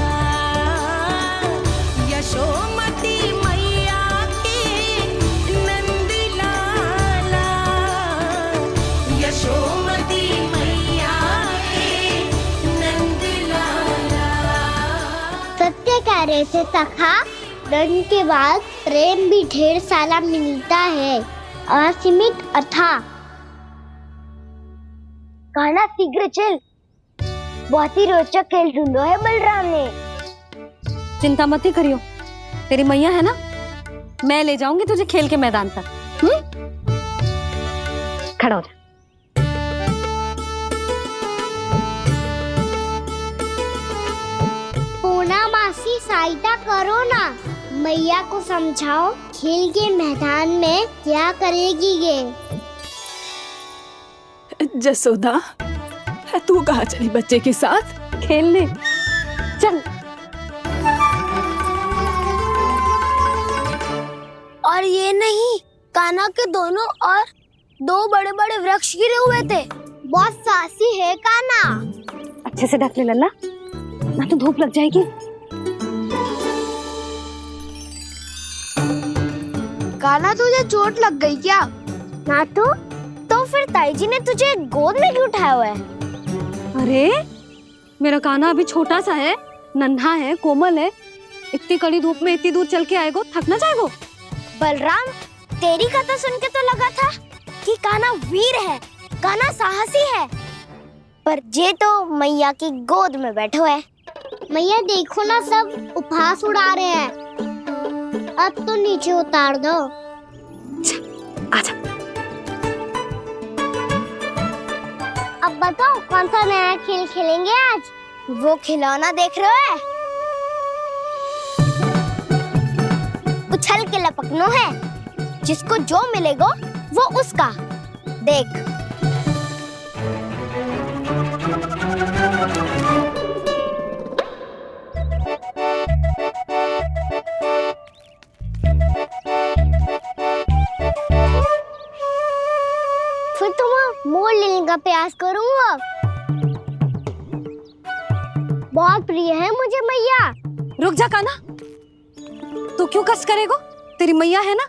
यशोमती मैया के नंद लाला, यशोमती मैया के नंद लाला। सत्य कह रहे थे सखा, दंड के बाद प्रेम भी ढेर सारा मिलता है, असीमित अथाह। कान्हा शीघ्र चल, बहुत ही रोचक खेल ढूंढो है बलराम ने। चिंता मत ही करियो, तेरी मैया है ना, मैं ले जाऊंगी तुझे खेल के मैदान तक। खड़ा हो जा। पूना मासी सहायता करो ना, मैया को समझाओ खेल के मैदान में क्या करेगी ये। जसोदा, तू कहाँ चली बच्चे के साथ खेलने? चल। और ये नहीं, कान्हा के दोनों और दो बड़े बड़े वृक्ष गिरे हुए थे। बहुत साहसी है कान्हा। अच्छे से ढक ले लल्ला, ना तो धूप लग जाएगी। कान्हा तुझे चोट लग गई क्या? ना तो फिर ताई जी ने तुझे गोद में क्यों उठाया हुआ है? अरे मेरा कान्हा अभी छोटा सा है, नन्हा है, कोमल है। इतनी कड़ी धूप में इतनी दूर चल के आएगो, थक ना जाएगो। बलराम, तेरी कथा सुन के तो लगा था कि कान्हा वीर है, कान्हा साहसी है, पर ये तो मैया की गोद में बैठो है। मैया देखो ना, सब उपहास उड़ा रहे हैं। अब तो नीचे उतार दो। आजा। अब बताओ कौन सा नया खेल खेलेंगे आज? वो खिलौना देख रहे हो? उछल के लपकनो है, जिसको जो मिलेगा वो उसका। देख। फिर तुम मोड़ लेने का प्रयास करूंगा। बहुत प्रिय है मुझे मैया। रुक जा कान्हा, तू क्यों कष्ट करेगो? तेरी मैया है ना।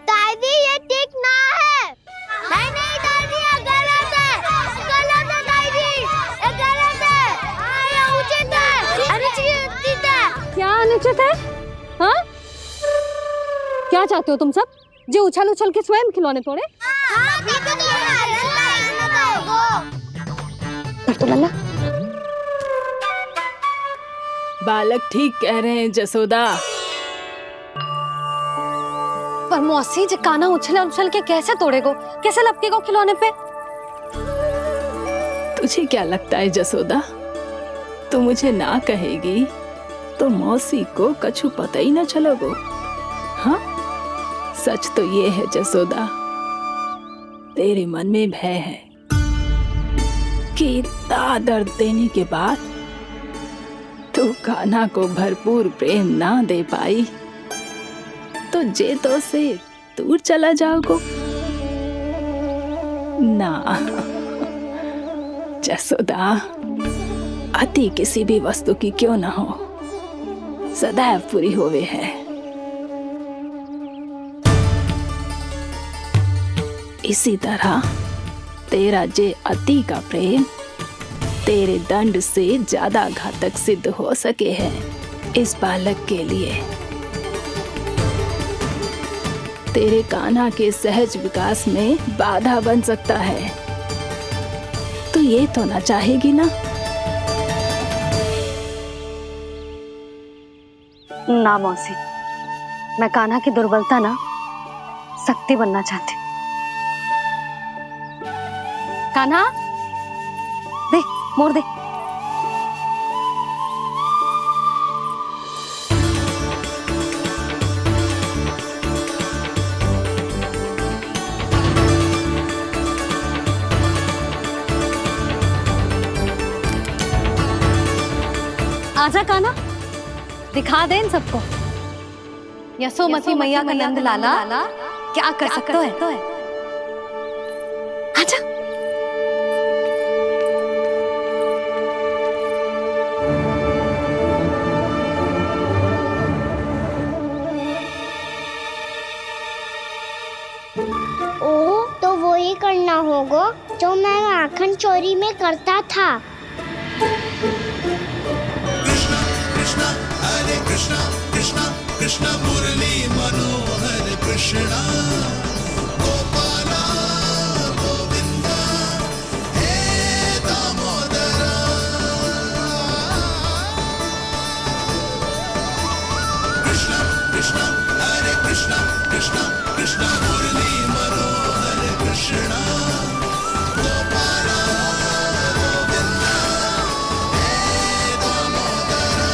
दादी ये ठीक ना है। नहीं नहीं दादी ये गलत है। गलत है दादी, ये गलत है। ये उचित है, अनुचित है। क्या अनुचित है? हाँ? क्या चाहते हो तुम सब? जो उछल उछल के स्वयं खिलौने तोड़े? तो लल्ला, बालक ठीक कह रहे हैं जसोदा। पर मौसी जी कान्हा उछल उछल के कैसे तोड़ेगो? कैसे लपकेगो खिलौने पे? तुझे क्या लगता है जसोदा, तू मुझे ना कहेगी तो मौसी को कछु पता ही न चलोगो। हाँ, सच तो ये है जसोदा, तेरे मन में भय है कि इतना दर्द देने के बाद तू कान्हा को भरपूर प्रेम ना दे पाई तो जेतो से दूर चला जाओगो ना। जसोदा, अति किसी भी वस्तु की क्यों ना हो, सदैव पूरी होवे है। इसी तरह तेरा जे अति का प्रेम तेरे दंड से ज्यादा घातक सिद्ध हो सके है इस बालक के लिए। तेरे कान्हा के सहज विकास में बाधा बन सकता है। तो ये तो ना चाहेगी ना? ना मौसी, मैं कान्हा की दुर्बलता ना शक्ति बनना चाहती। कान्हा, दे, मोड़ दे। आजा कान्हा, दिखा दे इन सबको यशोमती मैया का नंद लाला क्या कर सकता है। आजा। ओ, तो वो ही करना होगा जो मैं माखन चोरी में करता था। कृष्णा हरे कृष्णा कृष्णा कृष्णा मुरली मनोहर कृष्णा गोपाला गोविंदा हे दामोदरा। कृष्णा कृष्णा हरे कृष्णा कृष्णा कृष्णा मुरली मनोहर कृष्णा गोपाला गोविंदा हे दामोदरा।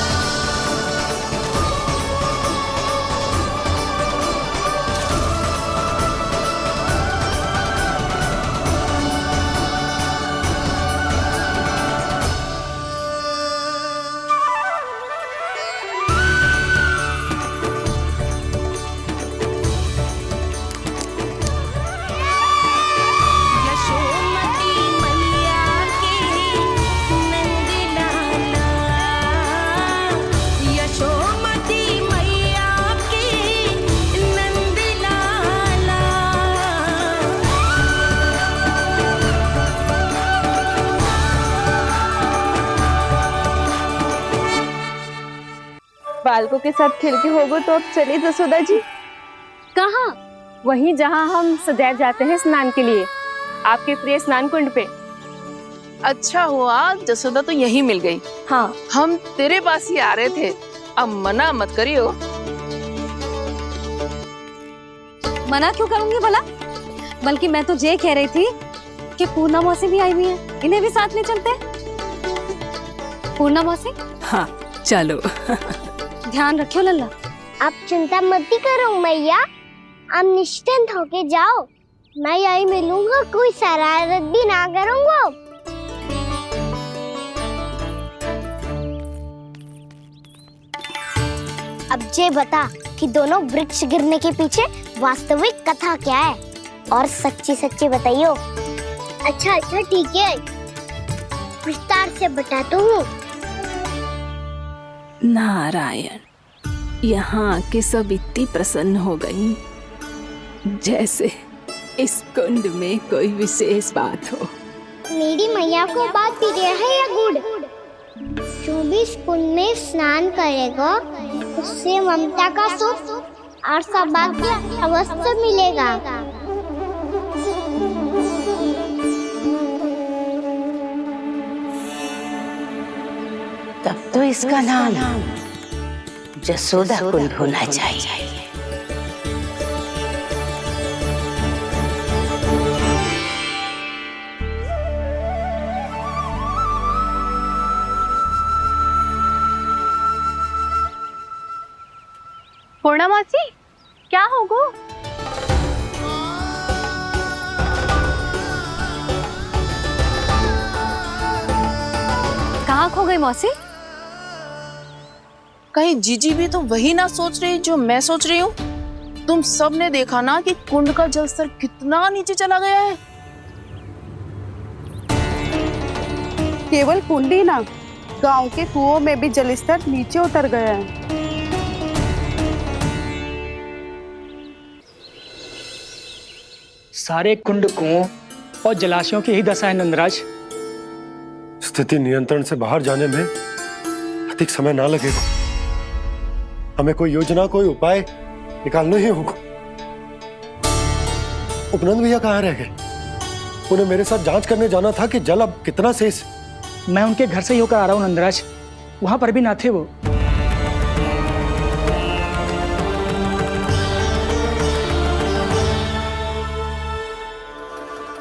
यशोमती मैया के नंद लाला, यशोमती मैया के नंद लाला। बालकों के साथ खेल के होगो तो अब चले जसोदा जी। कहाँ? वहीं जहाँ हम सदैव जाते हैं स्नान के लिए, आपके प्रिय स्नान कुंड पे। अच्छा हुआ जसोदा तो यही मिल गई। हाँ, हम तेरे पास ही आ रहे थे, अब मना मत करियो। मना क्यों करूंगी भला? बल्कि मैं तो ये कह रही थी कि पूर्णा मौसी भी आई हुई है, इन्हें भी साथ ले चलते। पूर्णा मौसी, हाँ चलो। ध्यान रखियो लल्ला। आप चिंता मत करो मैया, आप निश्चिंत होके जाओ, मैं यही मिलूंगा, कोई शरारत भी ना करूंगा। अब ये बता कि दोनों वृक्ष गिरने के पीछे वास्तविक कथा क्या है, और सच्ची सच्ची बताइयो। अच्छा अच्छा ठीक है, विस्तार से बताता हूँ। नारायण, यहाँ के सब इतनी प्रसन्न हो गई जैसे इस कुंड में कोई विशेष बात हो। मेरी मैया को बात प्रिय है या गुड़? जो भी इस कुंड में स्नान करेगा उससे ममता का सुख और सौभाग्य अवश्य मिलेगा। तब तो इसका नाम जसोदा कुंड होना चाहिए। पूर्णा मौसी, क्या हो गो? कहाँ खो गई मौसी? कहीं जीजी भी तो वही ना सोच रही जो मैं सोच रही हूँ? तुम सब ने देखा ना कि कुंड का जलस्तर कितना नीचे चला गया है। केवल कुंड ही ना, गांव के कुओं में भी जलस्तर नीचे उतर गया है। सारे कुंड कुओं और जलाशयों की यही दशा है नंदराज। स्थिति नियंत्रण से बाहर जाने में अधिक समय ना लगेगा। हमें कोई योजना, कोई उपाय निकालना ही होगा। उपनंद भैया कहाँ रह गए? उन्हें मेरे साथ जांच करने जाना था कि जल अब कितना शेष। मैं उनके घर से ही होकर आ रहा हूँ नंदराज, वहां पर भी ना थे वो।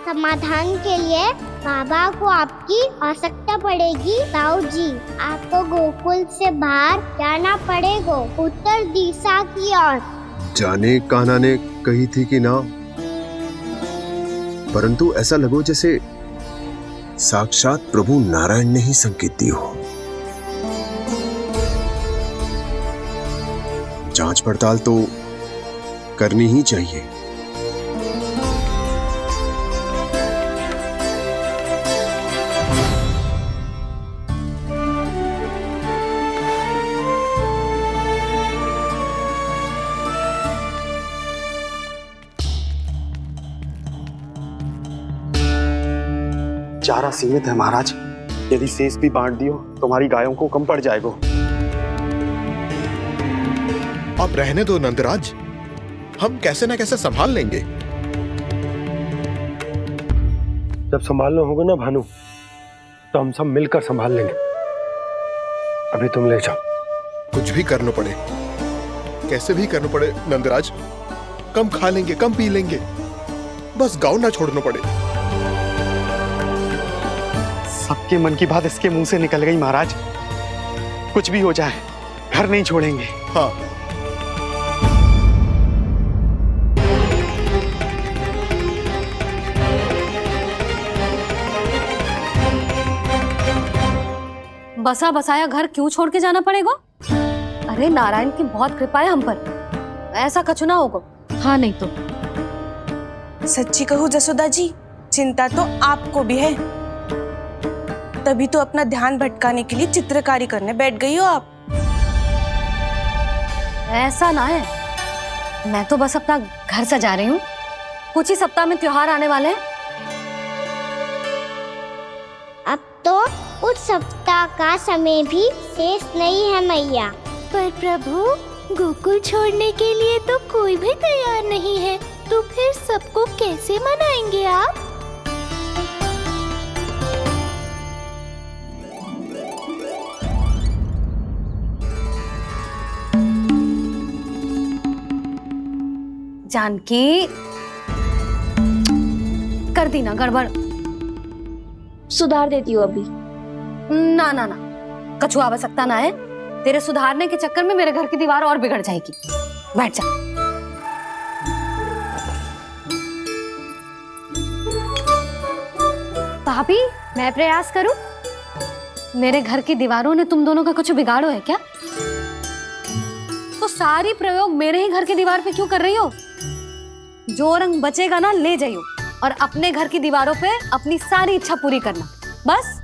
समाधान के लिए बाबा को आपकी आवश्यकता पड़ेगी। ताऊ जी, आपको गोकुल से बाहर जाना पड़ेगा, उत्तर दिशा की ओर। जाने कान्हा ने कही थी कि ना, परंतु ऐसा लगो जैसे साक्षात प्रभु नारायण ने ही संकेत दी हो। जांच पड़ताल तो करनी ही चाहिए। चारा सीमित है महाराज, यदि शेष भी बांट दियो तो हमारी गायों को कम पड़ जाएगा। अब रहने दो नंदराज, हम कैसे न कैसे संभाल लेंगे। जब संभालना होगा ना भानु, तो हम सब मिलकर संभाल लेंगे। अभी तुम ले जाओ। कुछ भी करना पड़े, कैसे भी करना पड़े नंदराज, कम खा लेंगे, कम पी लेंगे, बस गांव ना छोड़ना पड़े। सबके मन की बात इसके मुंह से निकल गई महाराज। कुछ भी हो जाए घर नहीं छोड़ेंगे। हाँ, बसा बसाया घर क्यों छोड़ के जाना पड़ेगा? अरे नारायण की बहुत कृपा है हम पर, ऐसा कछु ना होगा। हाँ नहीं तो सच्ची कहूँ जसोदा जी, चिंता तो आपको भी है, तभी तो अपना ध्यान भटकाने के लिए चित्रकारी करने बैठ गई हो आप। ऐसा ना है, मैं तो बस अपना घर सजा रही हूँ। कुछ ही सप्ताह में त्योहार आने वाले हैं। अब तो उस सप्ताह का समय भी शेष नहीं है मैया। पर प्रभु, गोकुल छोड़ने के लिए तो कोई भी तैयार नहीं है, तो फिर सबको कैसे मनाएंगे आप? जानकी, कर दी ना गड़बड़। सुधार देती हूँ अभी। ना ना ना, कछु आवश्यकता ना है। तेरे सुधारने के चक्कर में मेरे घर की दीवार और बिगड़ जाएगी। बैठ जा। भाभी, मैं प्रयास करूं? मेरे घर की दीवारों ने तुम दोनों का कुछ बिगाड़ो है क्या? तो सारी प्रयोग मेरे ही घर की दीवार पे क्यों कर रही हो? जो रंग बचेगा ना ले जाइयो और अपने घर की दीवारों पे अपनी सारी इच्छा पूरी करना, बस।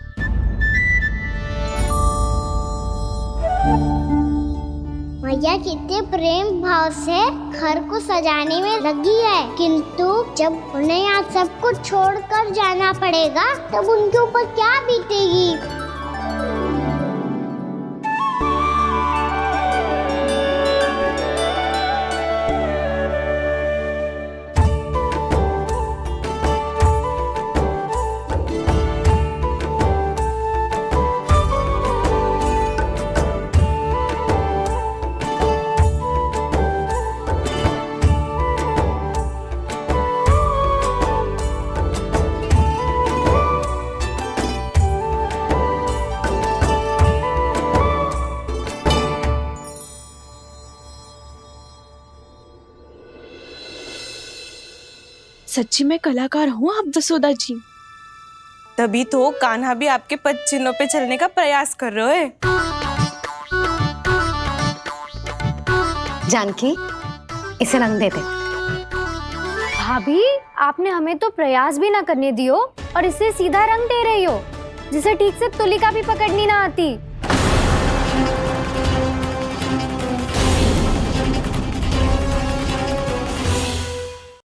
मैया कितने प्रेम भाव से घर को सजाने में लगी है, किंतु जब उन्हें यहाँ सब कुछ छोड़कर जाना पड़ेगा तब उनके ऊपर क्या बीतेगी। सच्ची में कलाकार हूँ आप जसोदा जी। तभी तो कान्हा भी आपके पद चिन्हों पे चलने का प्रयास कर रहे हैं। जानकी, इसे रंग दे दे। भाभी, आपने हमें तो प्रयास भी ना करने दियो और इसे सीधा रंग दे रही हो, जिसे ठीक से तुलिका भी पकड़नी ना आती।